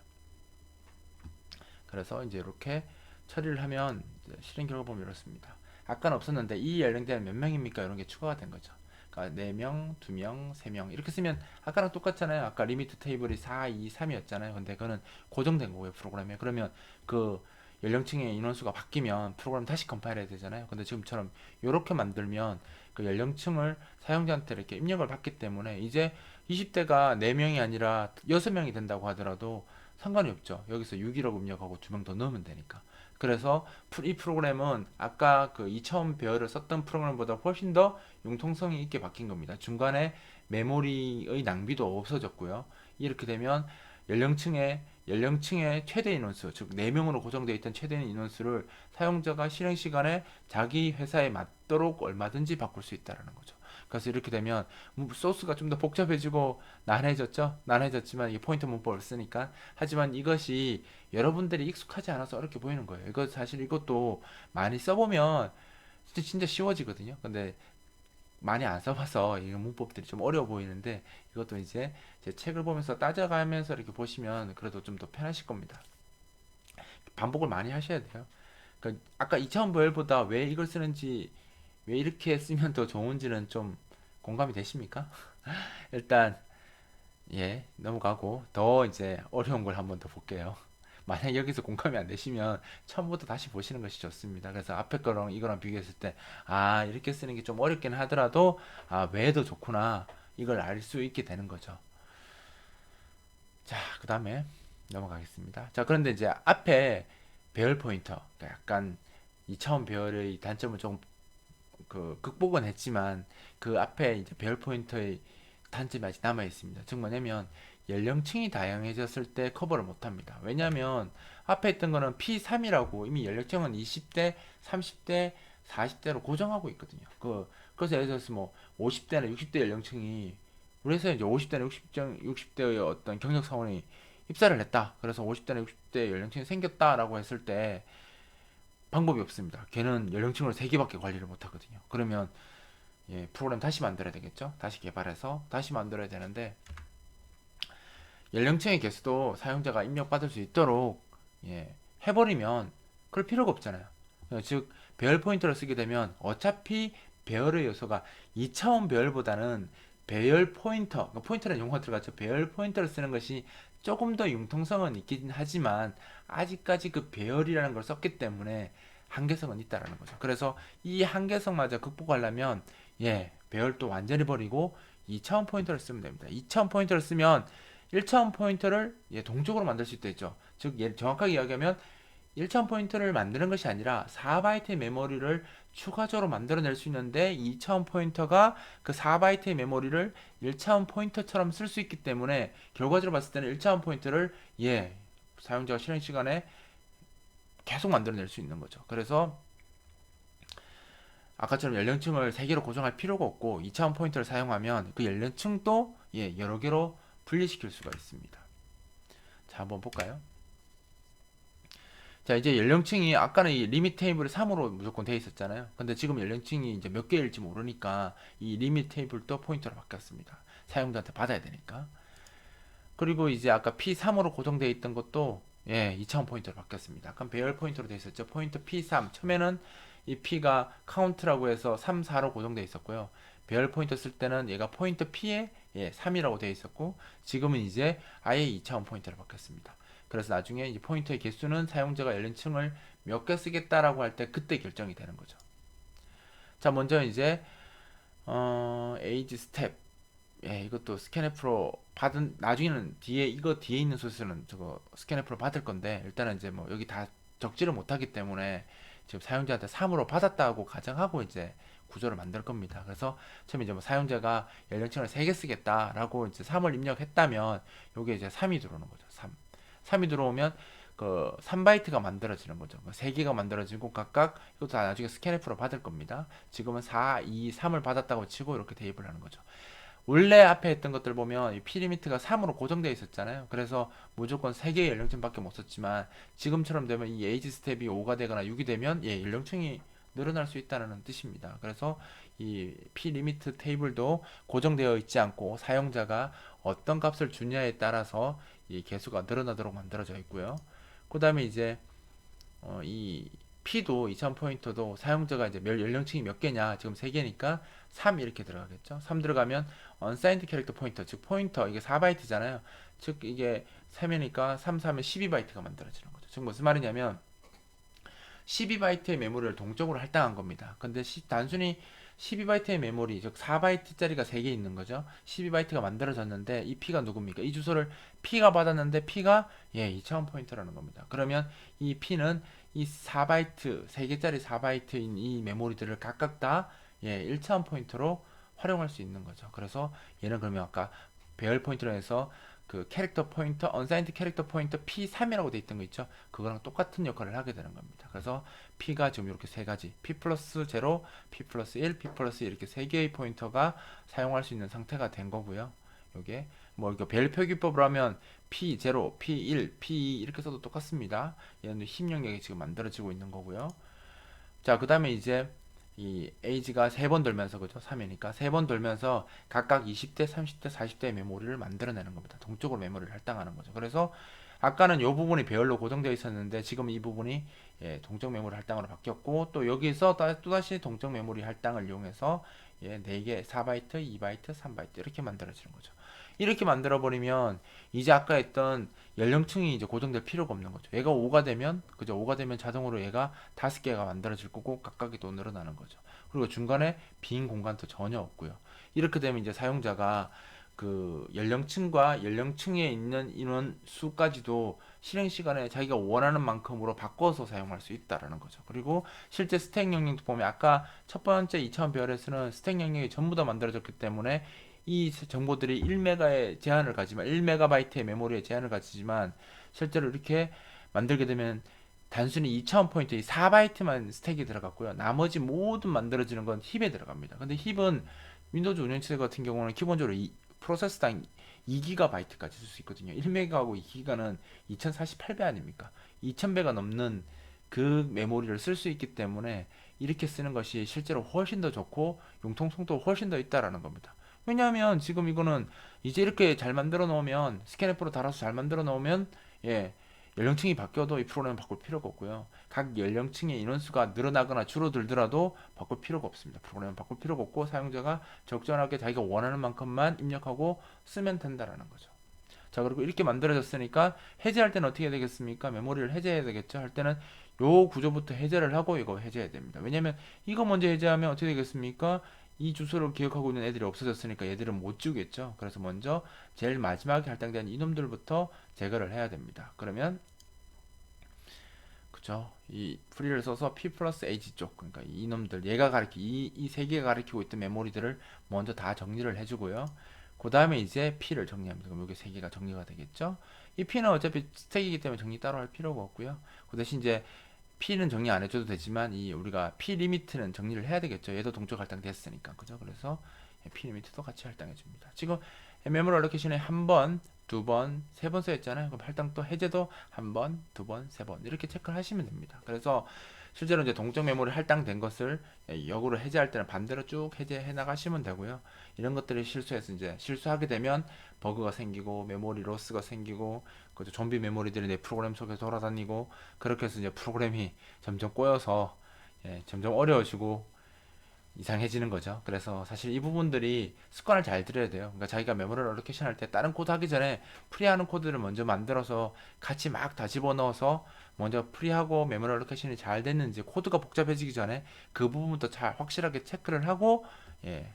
그래서 이제 이렇게 처리를 하면 실행 결과 보면 이렇습니다. 아까는 없었는데 이 연령대는 몇 명입니까? 이런 게 추가가 된 거죠. 그러니까 4명, 2명, 3명 이렇게 쓰면 아까랑 똑같잖아요. 아까 리미트 테이블이 4, 2, 3이었잖아요. 근데 그거는 고정된 거고요. 프로그램에. 그러면 그 연령층의 인원수가 바뀌면 프로그램 다시 컴파일 해야 되잖아요. 근데 지금처럼 이렇게 만들면 그 연령층을 사용자한테 이렇게 입력을 받기 때문에 이제 20대가 4명이 아니라 6명이 된다고 하더라도 상관이 없죠. 여기서 6이라고 입력하고 2명 더 넣으면 되니까. 그래서 이 프로그램은 아까 그 2차원 배열을 썼던 프로그램보다 훨씬 더 융통성이 있게 바뀐 겁니다. 중간에 메모리의 낭비도 없어졌고요. 이렇게 되면 연령층의 최대 인원수, 즉 4명으로 고정되어 있던 최대 인원수를 사용자가 실행 시간에 자기 회사에 맞도록 얼마든지 바꿀 수 있다는 거죠. 그래서 이렇게 되면 소스가 좀 더 복잡해지고 난해졌죠. 난해졌지만 이 포인터 문법을 쓰니까. 하지만 이것이 여러분들이 익숙하지 않아서 어렵게 보이는 거예요. 이거 사실 이것도 많이 써보면 진짜 쉬워지거든요. 근데 많이 안 써봐서 이 문법들이 좀 어려워 보이는데 이것도 이제 제 책을 보면서 따져가면서 이렇게 보시면 그래도 좀 더 편하실 겁니다. 반복을 많이 하셔야 돼요. 그러니까 아까 2차원 보열보다 왜 이걸 쓰는지 왜 이렇게 쓰면 더 좋은지는 좀 공감이 되십니까? 일단 넘어가고 더 이제 어려운 걸 한번 더 볼게요. 만약 여기서 공감이 안 되시면 처음부터 다시 보시는 것이 좋습니다. 그래서 앞에 거랑 이거랑 비교했을 때 이렇게 쓰는 게 좀 어렵긴 하더라도 왜 더 좋구나 이걸 알 수 있게 되는 거죠. 자, 그 다음에 넘어가겠습니다. 자, 그런데 이제 앞에 배열 포인터, 그러니까 약간 2차원 배열의 단점을 조금 극복은 했지만 그 앞에 이제 배열 포인터의 단점이 아직 남아 있습니다. 즉 뭐냐면 연령층이 다양해졌을 때 커버를 못 합니다. 왜냐하면 앞에 있던 거는 P3이라고 이미 연령층은 20대, 30대, 40대로 고정하고 있거든요. 그래서 예를 들어서 뭐 50대나 60대 연령층이 우리 회사에 이제 50대나 60대의 어떤 경력 사원이 입사를 했다. 그래서 50대나 60대 연령층이 생겼다라고 했을 때 방법이 없습니다. 걔는 연령층을 3개밖에 관리를 못 하거든요. 그러면 프로그램 다시 만들어야 되겠죠. 다시 개발해서 다시 만들어야 되는데 연령층의 개수도 사용자가 입력받을 수 있도록 해버리면 그럴 필요가 없잖아요. 즉 배열 포인터를 쓰게 되면 어차피 배열의 요소가 2차원 배열보다는 배열 포인터, 그러니까 포인터라는 용어가 들어갔죠. 배열 포인터를 쓰는 것이 조금 더 융통성은 있긴 하지만 아직까지 그 배열이라는 걸 썼기 때문에 한계성은 있다라는 거죠. 그래서 이 한계성마저 극복하려면 배열도 완전히 버리고 2차원 포인터를 쓰면 됩니다. 2차원 포인터를 쓰면 1차원 포인터를 동적으로 만들 수 있죠. 즉 정확하게 이야기하면 1차원 포인터를 만드는 것이 아니라 4바이트의 메모리를 추가적으로 만들어낼 수 있는데 2차원 포인터가 그 4바이트의 메모리를 1차원 포인터처럼 쓸 수 있기 때문에 결과적으로 봤을 때는 1차원 포인터를 사용자가 실행 시간에 계속 만들어낼 수 있는 거죠. 그래서 아까처럼 연령층을 3개로 고정할 필요가 없고 2차원 포인터를 사용하면 그 연령층도 여러 개로 분리시킬 수가 있습니다. 자, 한번 볼까요? 자, 이제 연령층이 아까는 이 리밋 테이블이 3으로 무조건 돼 있었잖아요. 근데 지금 연령층이 이제 몇 개일지 모르니까 이 리밋 테이블도 포인터로 바뀌었습니다. 사용자한테 받아야 되니까. 그리고 이제 아까 P3으로 고정되어 있던 것도 예, 2000 포인트로 바뀌었습니다. 아까 배열 포인트로 되어 있었죠. 포인트 P3. 처음에는 이 P가 카운트라고 해서 3, 4로 고정되어 있었고요. 배열 포인트 쓸 때는 얘가 포인트 P에 예, 3이라고 되어 있었고 지금은 이제 아예 2000 포인트로 바뀌었습니다. 그래서 나중에 이 포인트의 개수는 사용자가 연령층을 몇 개 쓰겠다라고 할 때 그때 결정이 되는 거죠. 자, 먼저 이제 에이지 스텝. 예, 이것도 스캐너프로 받은 나중에는 뒤에 있는 소스는 저거 스캐너프로 받을 건데 일단은 이제 뭐 여기 다 적지를 못하기 때문에 지금 사용자한테 3으로 받았다고 가정하고 이제 구조를 만들 겁니다. 그래서 처음에 이제 뭐 사용자가 연령층을 3개 쓰겠다라고 이제 3을 입력했다면 요게 이제 3이 들어오는 거죠. 3이 들어오면 그 3바이트가 만들어지는 거죠. 3개가 만들어지고 각각 이것도 다 나중에 스캐너프로 받을 겁니다. 지금은 4, 2, 3을 받았다고 치고 이렇게 대입을 하는 거죠. 원래 앞에 했던 것들 보면 이 피리미트가 3으로 고정되어 있었잖아요. 그래서 무조건 3개의 연령층밖에 못 썼지만 지금처럼 되면 이 에이지 스텝이 5가 되거나 6이 되면 예, 연령층이 늘어날 수 있다는 뜻입니다. 그래서 이 피리미트 테이블도 고정되어 있지 않고 사용자가 어떤 값을 주냐에 따라서 이 개수가 늘어나도록 만들어져 있고요. 그 다음에 이제 이 P도 2000포인트도 사용자가 이제 연령층이 몇 개냐 지금 3개니까 3 이렇게 들어가겠죠. 3 들어가면 unsigned 캐릭터 포인터 즉 포인터 이게 4바이트잖아요. 즉 이게 3이니까 3, 3면 12바이트가 만들어지는 거죠. 즉 무슨 말이냐면 12바이트의 메모리를 동적으로 할당한 겁니다. 근데 단순히 12바이트의 메모리, 즉 4바이트짜리가 3개 있는 거죠. 12바이트가 만들어졌는데 이 P가 누굽니까? 이 주소를 P가 받았는데 P가 예, 2000 포인트라는 겁니다. 그러면 이 P는 이 4바이트, 3개짜리 4바이트인 이 메모리들을 각각 다 예, 1000 포인트로 활용할 수 있는 거죠. 그래서 얘는 그러면 아까 배열 포인트로 해서 그 캐릭터 포인터, unsigned 캐릭터 포인터 P3이라고 돼 있던 거 있죠? 그거랑 똑같은 역할을 하게 되는 겁니다. 그래서 P가 지금 이렇게 세 가지, P 플러스 0, P 플러스 1, P 플러스 이렇게 세 개의 포인터가 사용할 수 있는 상태가 된 거고요. 요게 뭐 이거 별 표기법으로 하면 P0, P1, P2 이렇게 써도 똑같습니다. 얘는 힘 영역이 지금 만들어지고 있는 거고요. 자, 그 다음에 이제 이 에이지가 3번 돌면서 그죠? 3이니까 3번 돌면서 각각 20대, 30대, 40대의 메모리를 만들어내는 겁니다. 동쪽으로 메모리를 할당하는 거죠. 그래서 아까는 이 부분이 배열로 고정되어 있었는데 지금 이 부분이 예, 동적 메모리 할당으로 바뀌었고 또 여기서 또다시 동적 메모리 할당을 이용해서 예, 4개, 4바이트, 2바이트, 3바이트 이렇게 만들어지는 거죠. 이렇게 만들어 버리면 이제 아까 했던 연령층이 이제 고정될 필요가 없는 거죠. 얘가 5가 되면 그죠? 5가 되면 자동으로 얘가 5개가 만들어질 거고 각각이 또 늘어나는 거죠. 그리고 중간에 빈 공간도 전혀 없고요. 이렇게 되면 이제 사용자가 그 연령층과 연령층에 있는 인원 수까지도 실행 시간에 자기가 원하는 만큼으로 바꿔서 사용할 수 있다라는 거죠. 그리고 실제 스택 영역도 보면 아까 첫 번째 2000 별에서는 스택 영역이 전부 다 만들어졌기 때문에 이 정보들이 1메가의 제한을 가지만 1메가바이트의 메모리에 제한을 가지지만 실제로 이렇게 만들게 되면 단순히 2000 포인트 이 4바이트만 스택이 들어갔고요. 나머지 모든 만들어지는 건 힙에 들어갑니다. 근데 힙은 윈도우즈 운영체 같은 경우는 기본적으로 프로세스당 2기가바이트까지 쓸 수 있거든요. 1메가하고 2기가는 2048배 아닙니까? 2000배가 넘는 그 메모리를 쓸 수 있기 때문에 이렇게 쓰는 것이 실제로 훨씬 더 좋고 융통성도 훨씬 더 있다라는 겁니다. 왜냐하면 지금 이거는 이제 이렇게 잘 만들어 놓으면 스캐너프로 달아서 잘 만들어 놓으면 예, 연령층이 바뀌어도 이 프로그램 바꿀 필요가 없고요. 각 연령층의 인원수가 늘어나거나 줄어들더라도 바꿀 필요가 없습니다. 프로그램 바꿀 필요가 없고 사용자가 적절하게 자기가 원하는 만큼만 입력하고 쓰면 된다라는 거죠. 자, 그리고 이렇게 만들어졌으니까 해제할 때는 어떻게 해야 되겠습니까? 메모리를 해제해야 되겠죠. 할 때는 요 구조부터 해제를 하고 이거 해제해야 됩니다. 왜냐면 이거 먼저 해제하면 어떻게 되겠습니까? 이 주소를 기억하고 있는 애들이 없어졌으니까 얘들은 못 주겠죠. 그래서 먼저 제일 마지막에 할당된 이놈들부터 제거를 해야 됩니다. 그러면 그죠? 이 프리를 써서 P 플러스 H 쪽 그러니까 이놈들 얘가 이 세 개가 가리키고 있던 메모리들을 먼저 다 정리를 해주고요. 그 다음에 이제 P를 정리합니다. 그럼 여기 세 개가 정리가 되겠죠? 이 P는 어차피 스택이기 때문에 정리 따로 할 필요가 없고요. 그 대신 이제 P는 정리 안 해줘도 되지만 이 우리가 P 리미트는 정리를 해야 되겠죠. 얘도 동적 할당됐으니까 그죠? 그래서 P 리미트도 같이 할당해 줍니다. 지금 메모리 알로케이션에 한 번, 두 번, 세 번 써있잖아요. 그럼 할당 또 해제도 한 번, 두 번, 세 번 이렇게 체크를 하시면 됩니다. 그래서 실제로 이제 동적 메모리 할당된 것을 역으로 해제할 때는 반대로 쭉 해제해 나가시면 되고요. 이런 것들이 실수해서 이제 실수하게 되면 버그가 생기고 메모리 로스가 생기고 그 좀비 메모리들이 내 프로그램 속에 돌아다니고 그렇게 해서 이제 프로그램이 점점 꼬여서 점점 어려워지고 이상해지는 거죠. 그래서 사실 이 부분들이 습관을 잘 들여야 돼요. 그러니까 자기가 메모를 어로케이션 할 때 다른 코드 하기 전에 프리하는 코드를 먼저 만들어서 같이 막 다 집어넣어서 먼저 프리하고 메모리 어로케이션이 잘 됐는지 코드가 복잡해지기 전에 그 부분부터 잘 확실하게 체크를 하고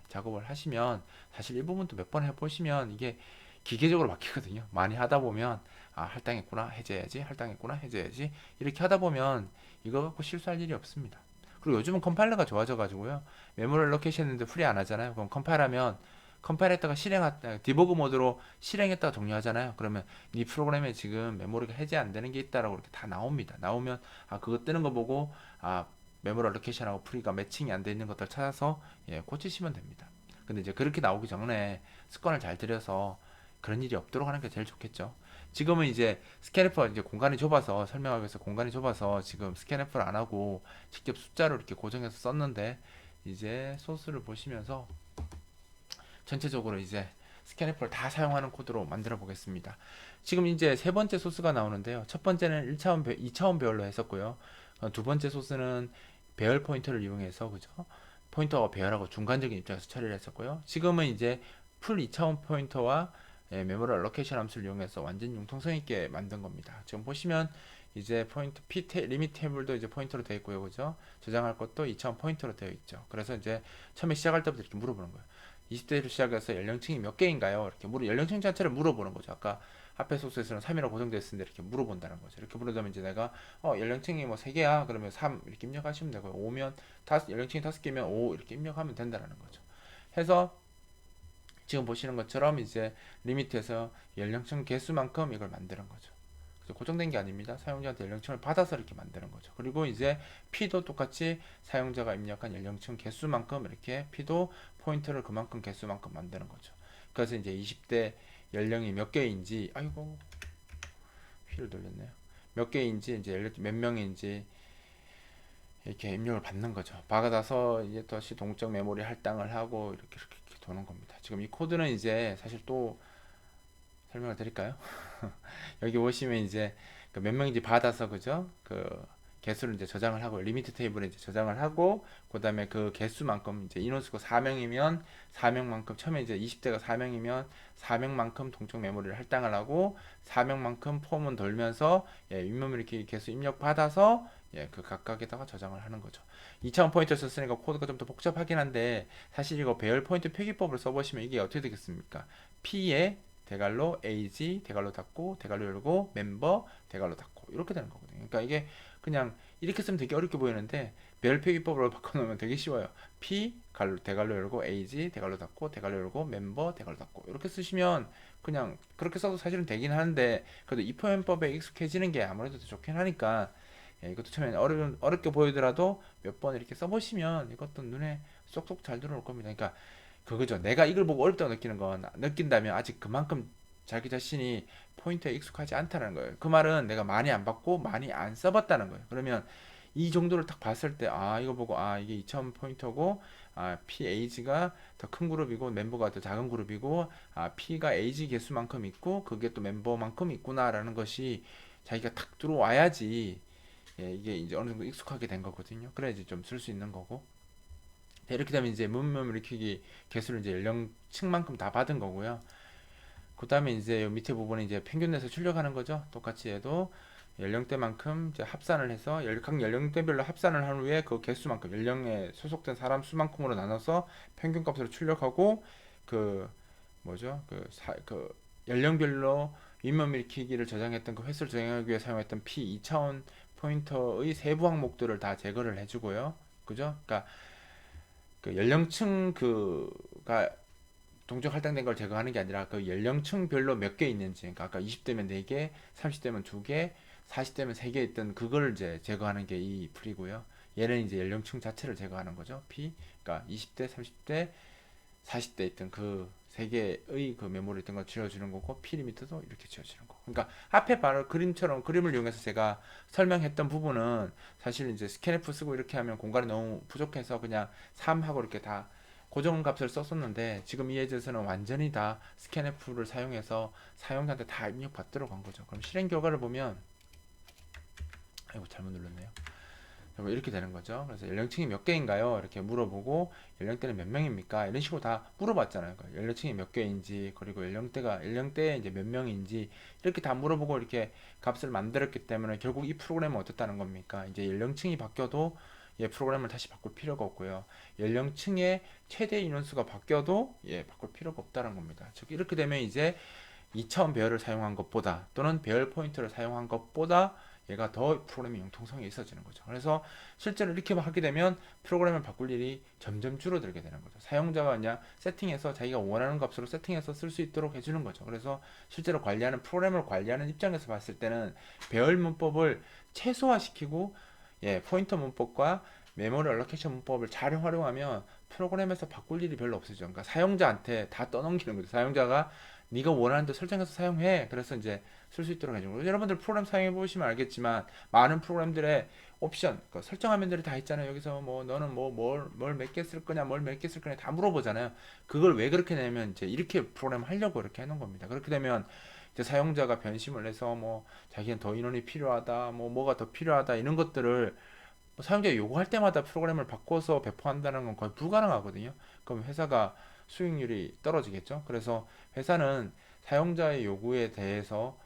작업을 하시면 사실 이 부분도 몇 번 해보시면 이게 기계적으로 바뀌거든요. 많이 하다 보면 아 할당했구나 해제해야지 할당했구나 해제해야지 이렇게 하다 보면 이거 갖고 실수할 일이 없습니다. 그리고 요즘은 컴파일러가 좋아져 가지고요. 메모리 로케이션 했는데 프리 안 하잖아요. 그럼 컴파일하면 컴파일했다가 디버그 모드로 실행했다가 종료하잖아요. 그러면 네 프로그램에 지금 메모리가 해제 안 되는 게 있다라고 이렇게 다 나옵니다. 나오면 아 그거 뜨는 거 보고 아 메모리 로케이션하고 프리가 매칭이 안 돼 있는 것들 찾아서 고치시면 됩니다. 근데 이제 그렇게 나오기 전에 습관을 잘 들여서 그런 일이 없도록 하는 게 제일 좋겠죠. 지금은 이제 스캐너퍼 이제 공간이 좁아서 설명하기 위해서 공간이 좁아서 지금 스캐너퍼를 안 하고 직접 숫자로 이렇게 고정해서 썼는데 이제 소스를 보시면서 전체적으로 이제 스캐너퍼를 다 사용하는 코드로 만들어 보겠습니다. 지금 이제 세 번째 소스가 나오는데요. 첫 번째는 1차원, 2차원 배열로 했었고요. 두 번째 소스는 배열 포인터를 이용해서 그죠? 포인터와 배열하고 중간적인 입장에서 처리를 했었고요. 지금은 이제 풀 2차원 포인터와 메모리 알로케이션 함수를 이용해서 완전 융통성 있게 만든 겁니다. 지금 보시면 이제 포인트 리밋 테이블도 이제 포인터로 되어 있고요. 그죠? 저장할 것도 2차원 포인터로 되어 있죠. 그래서 이제 처음에 시작할 때부터 이렇게 물어보는 거예요. 20대로 시작해서 연령층이 몇 개인가요? 이렇게 연령층 자체를 물어보는 거죠. 아까 앞에 소스에서는 3이라고 고정되어 있는데 이렇게 물어본다는 거죠. 이렇게 물어보면 이제 내가 연령층이 뭐 3개야. 그러면 3 이렇게 입력하시면 되고요. 5면 연령층이 5개면 5 이렇게 입력하면 된다는 거죠. 해서 지금 보시는 것처럼 이제 리미트에서 연령층 개수만큼 이걸 만드는 거죠. 고정된 게 아닙니다. 사용자한테 연령층을 받아서 이렇게 만드는 거죠. 그리고 이제 P도 똑같이 사용자가 입력한 연령층 개수만큼 이렇게 P도 포인트를 그만큼 개수만큼 만드는 거죠. 그래서 이제 20대 연령이 몇 개인지 아이고 휠을 돌렸네요. 몇 개인지 이제 몇 명인지 이렇게 입력을 받는 거죠. 받아서 이제 다시 동적 메모리 할당을 하고 이렇게 도는 겁니다. 지금 이 코드는 이제 사실 또 설명을 드릴까요? 여기 보시면 이제 그몇 명인지 받아서 그죠? 그 개수를 이제 저장을 하고 리미트 테이블에 이제 저장을 하고 그다음에 그 개수만큼 이제 인원수가 4명이면 4명만큼 처음에 이제 20대가 4명이면 4명만큼 동적 메모리를 할당을 하고 4명만큼 폼은 돌면서 윗메모리 개수 입력 받아서 그 각각에다가 저장을 하는 거죠. 2차원 포인터 썼으니까 코드가 좀 더 복잡하긴 한데 사실 이거 배열 포인트 표기법을 써보시면 이게 어떻게 되겠습니까? P에 대괄호 AG 대괄호 닫고 대괄호 열고 멤버 대괄호 닫고 이렇게 되는 거거든요. 그러니까 이게 그냥 이렇게 쓰면 되게 어렵게 보이는데 배열 표기법으로 바꿔놓으면 되게 쉬워요. P 대괄호 열고 AG 대괄호 닫고 대괄호 열고 멤버 대괄호 닫고 이렇게 쓰시면 그냥 그렇게 써도 사실은 되긴 하는데 그래도 입포현법에 익숙해지는 게 아무래도 더 좋긴 하니까 이것도 처음에 어렵게 보이더라도 몇 번 이렇게 써보시면 이것도 눈에 쏙쏙 잘 들어올 겁니다. 그러니까 그거죠. 내가 이걸 보고 어렵다고 느끼는 건 느낀다면 아직 그만큼 자기 자신이 포인트에 익숙하지 않다는 거예요. 그 말은 내가 많이 안 받고 많이 안 써봤다는 거예요. 그러면 이 정도를 딱 봤을 때 아 이거 보고 아 이게 2000 포인터고 아 PAG가 더 큰 그룹이고 멤버가 더 작은 그룹이고 아 P가 AG 개수만큼 있고 그게 또 멤버만큼 있구나라는 것이 자기가 탁 들어와야지 이게 이제 어느 정도 익숙하게 된 거거든요. 그래야지 좀 쓸 수 있는 거고. 이렇게 되면 이제 문면 일으키기 개수를 이제 연령층만큼 다 받은 거고요. 그 다음에 이제 요 밑에 부분에 이제 평균 내서 출력하는 거죠. 똑같이 해도 연령대만큼 이제 합산을 해서 각 연령대별로 합산을 한 후에 그 개수만큼 연령에 소속된 사람 수만큼으로 나눠서 평균값으로 출력하고 그 뭐죠? 그 연령별로 윗몸 일으키기를 저장했던 그 횟수를 저장하기 위해 사용했던 P 2차원 포인터의 세부 항목들을 다 제거를 해주고요. 그죠? 그러니까 그 연령층 그가 동적 할당된 걸 제거하는 게 아니라 그 연령층별로 몇 개 있는지 그러니까 아까 20대면 4개, 30대면 2개, 40대면 3개 있던 그걸 이제 제거하는 게 이 풀이고요. 얘는 이제 연령층 자체를 제거하는 거죠. P. 그러니까 20대, 30대, 40대 있던 그 3개의 그 메모리 있던 걸 지워주는 거고 피리미터도 이렇게 지워주는 거. 그러니까 앞에 바로 그림처럼 그림을 이용해서 제가 설명했던 부분은 사실 이제 스캔F 쓰고 이렇게 하면 공간이 너무 부족해서 그냥 3하고 이렇게 다 고정값을 썼었는데 지금 이 예제에서는 완전히 다 스캔F를 사용해서 사용자한테 다 입력받도록 한 거죠. 그럼 실행 결과를 보면 아이고 잘못 눌렀네요. 이렇게 되는 거죠. 그래서 연령층이 몇 개인가요? 이렇게 물어보고 연령대는 몇 명입니까? 이런 식으로 다 물어봤잖아요. 그러니까 연령층이 몇 개인지 그리고 연령대에 이제 몇 명인지 이렇게 다 물어보고 이렇게 값을 만들었기 때문에 결국 이 프로그램은 어떻다는 겁니까? 이제 연령층이 바뀌어도 프로그램을 다시 바꿀 필요가 없고요. 연령층의 최대 인원수가 바뀌어도 바꿀 필요가 없다는 겁니다. 즉 이렇게 되면 이제 2차원 배열을 사용한 것보다 또는 배열 포인트를 사용한 것보다 얘가 더 프로그래밍 융통성이 있어지는 거죠. 그래서 실제로 이렇게 하게 되면 프로그램을 바꿀 일이 점점 줄어들게 되는 거죠. 사용자가 그냥 세팅해서 자기가 원하는 값으로 세팅해서 쓸 수 있도록 해주는 거죠. 그래서 실제로 프로그램을 관리하는 입장에서 봤을 때는 배열 문법을 최소화시키고 포인터 문법과 메모리 얼로케이션 문법을 잘 활용하면 프로그램에서 바꿀 일이 별로 없어져. 그러니까 사용자한테 다 떠넘기는 거죠. 사용자가 네가 원하는 대로 설정해서 사용해. 그래서 이제 쓸 수 있도록 해주는 거죠. 여러분들 프로그램 사용해 보시면 알겠지만 많은 프로그램들의 옵션, 그 설정 화면들이 다 있잖아요. 여기서 뭐 너는 뭘 몇 개 쓸 거냐, 뭘 몇 개 쓸 거냐 다 물어보잖아요. 그걸 왜 그렇게 내면 이제 이렇게 프로그램 하려고 이렇게 해놓은 겁니다. 그렇게 되면 이제 사용자가 변심을 해서 뭐 자기는 더 인원이 필요하다, 뭐가 더 필요하다 이런 것들을 사용자가 요구할 때마다 프로그램을 바꿔서 배포한다는 건 거의 불가능하거든요. 그럼 회사가 수익률이 떨어지겠죠. 그래서 회사는 사용자의 요구에 대해서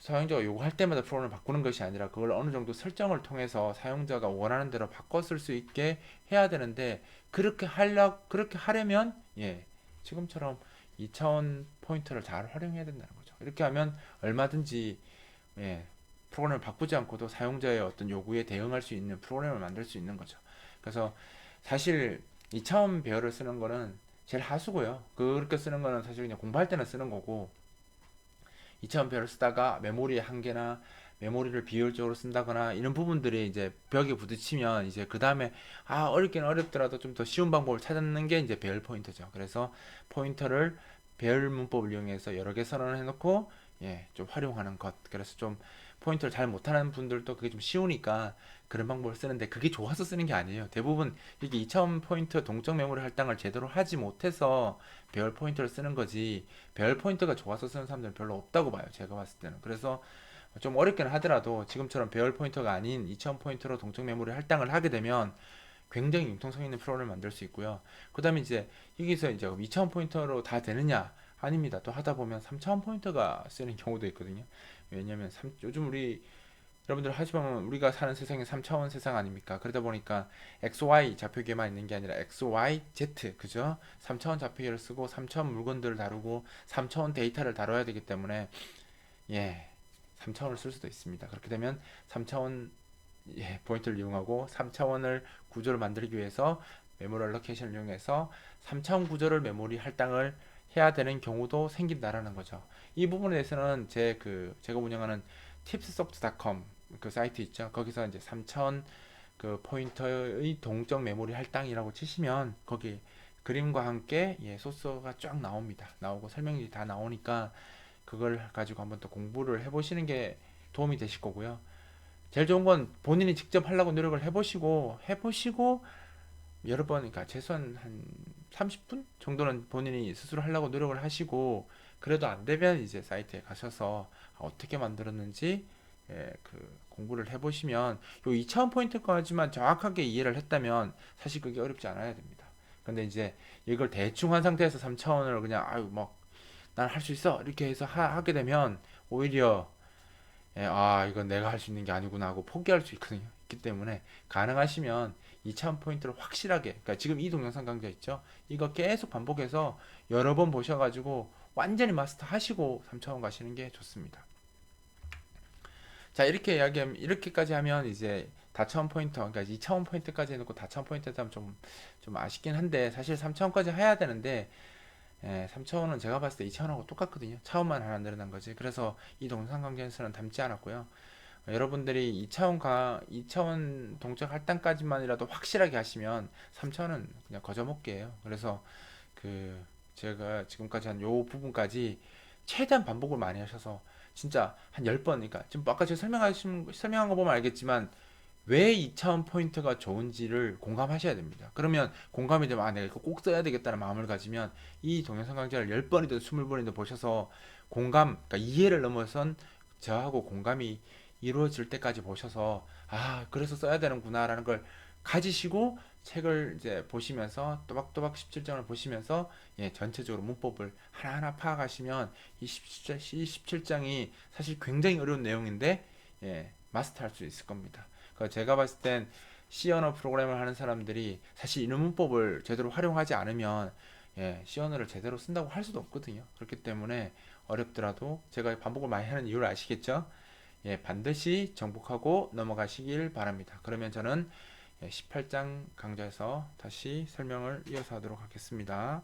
사용자가 요구할 때마다 프로그램을 바꾸는 것이 아니라 그걸 어느 정도 설정을 통해서 사용자가 원하는 대로 바꿔 쓸 수 있게 해야 되는데 그렇게 하려면 지금처럼 2차원 포인터를 잘 활용해야 된다는 거죠. 이렇게 하면 얼마든지 프로그램을 바꾸지 않고도 사용자의 어떤 요구에 대응할 수 있는 프로그램을 만들 수 있는 거죠. 그래서 사실 2차원 배열을 쓰는 거는 제일 하수고요. 그렇게 쓰는 거는 사실 그냥 공부할 때는 쓰는 거고 2차원 배열을 쓰다가 메모리 한계나 메모리를 비효율적으로 쓴다거나 이런 부분들이 이제 벽에 부딪히면 이제 그 다음에 어렵긴 어렵더라도 좀 더 쉬운 방법을 찾는 게 이제 배열 포인터죠. 그래서 포인터를 배열 문법을 이용해서 여러 개 선언을 해놓고 좀 활용하는 것. 그래서 좀 포인터를 잘 못하는 분들도 그게 좀 쉬우니까 그런 방법을 쓰는데 그게 좋아서 쓰는 게 아니에요. 대부분 이게 2차원 포인터 동적 메모리 할당을 제대로 하지 못해서 배열 포인터를 쓰는 거지 배열 포인터가 좋아서 쓰는 사람들은 별로 없다고 봐요. 제가 봤을 때는. 그래서 좀 어렵긴 하더라도 지금처럼 배열 포인터가 아닌 2차원 포인터로 동적 메모리 할당을 하게 되면 굉장히 융통성 있는 프로그램을 만들 수 있고요. 그 다음에 이제 여기서 이제 2차원 포인터로 다 되느냐? 아닙니다. 또 하다 보면 3차원 포인터가 쓰는 경우도 있거든요. 왜냐면 요즘 여러분들 하시면 우리가 사는 세상이 3차원 세상 아닙니까? 그러다 보니까 XY 좌표계만 있는 게 아니라 XYZ 그죠? 3차원 좌표계를 쓰고 3차원 물건들을 다루고 3차원 데이터를 다뤄야 되기 때문에 3차원을 쓸 수도 있습니다. 그렇게 되면 3차원 포인트를 이용하고 3차원을 구조를 만들기 위해서 메모리 알로케이션을 이용해서 3차원 구조를 메모리 할당을 해야 되는 경우도 생긴다라는 거죠. 이 부분에 대해서는 제가 운영하는 tipssoft.com 그 사이트 있죠. 거기서 이제 3차원 그 포인터의 동적 메모리 할당이라고 치시면 거기 그림과 함께 소스가 쫙 나옵니다. 나오고 설명이 다 나오니까 그걸 가지고 한번 또 공부를 해보시는 게 도움이 되실 거고요. 제일 좋은 건 본인이 직접 하려고 노력을 해보시고 여러 번, 그러니까 최소한 한 30분 정도는 본인이 스스로 하려고 노력을 하시고 그래도 안 되면 이제 사이트에 가셔서 어떻게 만들었는지 공부를 해보시면 요 2차원 포인트까지만 정확하게 이해를 했다면 사실 그게 어렵지 않아야 됩니다. 근데 이제 이걸 대충 한 상태에서 3차원을 그냥 난 할 수 있어 이렇게 해서 하게 되면 오히려 이건 내가 할 수 있는 게 아니구나 하고 포기할 수 있거든요. 있기 때문에 가능하시면 2차원 포인트를 확실하게, 그러니까 지금 이 동영상 강좌 있죠? 이거 계속 반복해서 여러 번 보셔가지고 완전히 마스터 하시고 3차원 가시는 게 좋습니다. 자, 이렇게까지 하면 이제 다차원 포인터, 그러니까 2차원 포인트까지 해놓고 다차원 포인트 하면 좀 아쉽긴 한데 사실 3차원까지 해야 되는데 3차원은 제가 봤을 때 2차원하고 똑같거든요. 차원만 하나 늘어난 거지. 그래서 이 동영상 강좌에서는 담지 않았고요. 여러분들이 2차원 동적 할당까지만이라도 확실하게 하시면 3차원은 그냥 거저먹기예요. 그래서 제가 지금까지 한 요 부분까지 최대한 반복을 많이 하셔서 진짜 한 10번, 그러니까 지금 아까 제가 설명한 거 보면 알겠지만 왜 2차원 포인트가 좋은지를 공감하셔야 됩니다. 그러면 공감이 되면 아, 내가 이거 꼭 써야 되겠다는 마음을 가지면 이 동영상 강좌를 10번이든 20번이든 보셔서 그러니까 이해를 넘어선 저하고 공감이 이루어질 때까지 보셔서 아, 그래서 써야 되는구나라는 걸 가지시고 책을 이제 보시면서 또박또박 17장을 보시면서 예, 전체적으로 문법을 하나하나 파악하시면 이 17장이 사실 굉장히 어려운 내용인데 예, 마스터할 수 있을 겁니다. 제가 봤을 땐 C 언어 프로그램을 하는 사람들이 사실 이런 문법을 제대로 활용하지 않으면 예, C 언어를 제대로 쓴다고 할 수도 없거든요. 그렇기 때문에 어렵더라도 제가 반복을 많이 하는 이유를 아시겠죠? 예, 반드시 정복하고 넘어가시길 바랍니다. 그러면 저는 18장 강좌에서 다시 설명을 이어서 하도록 하겠습니다.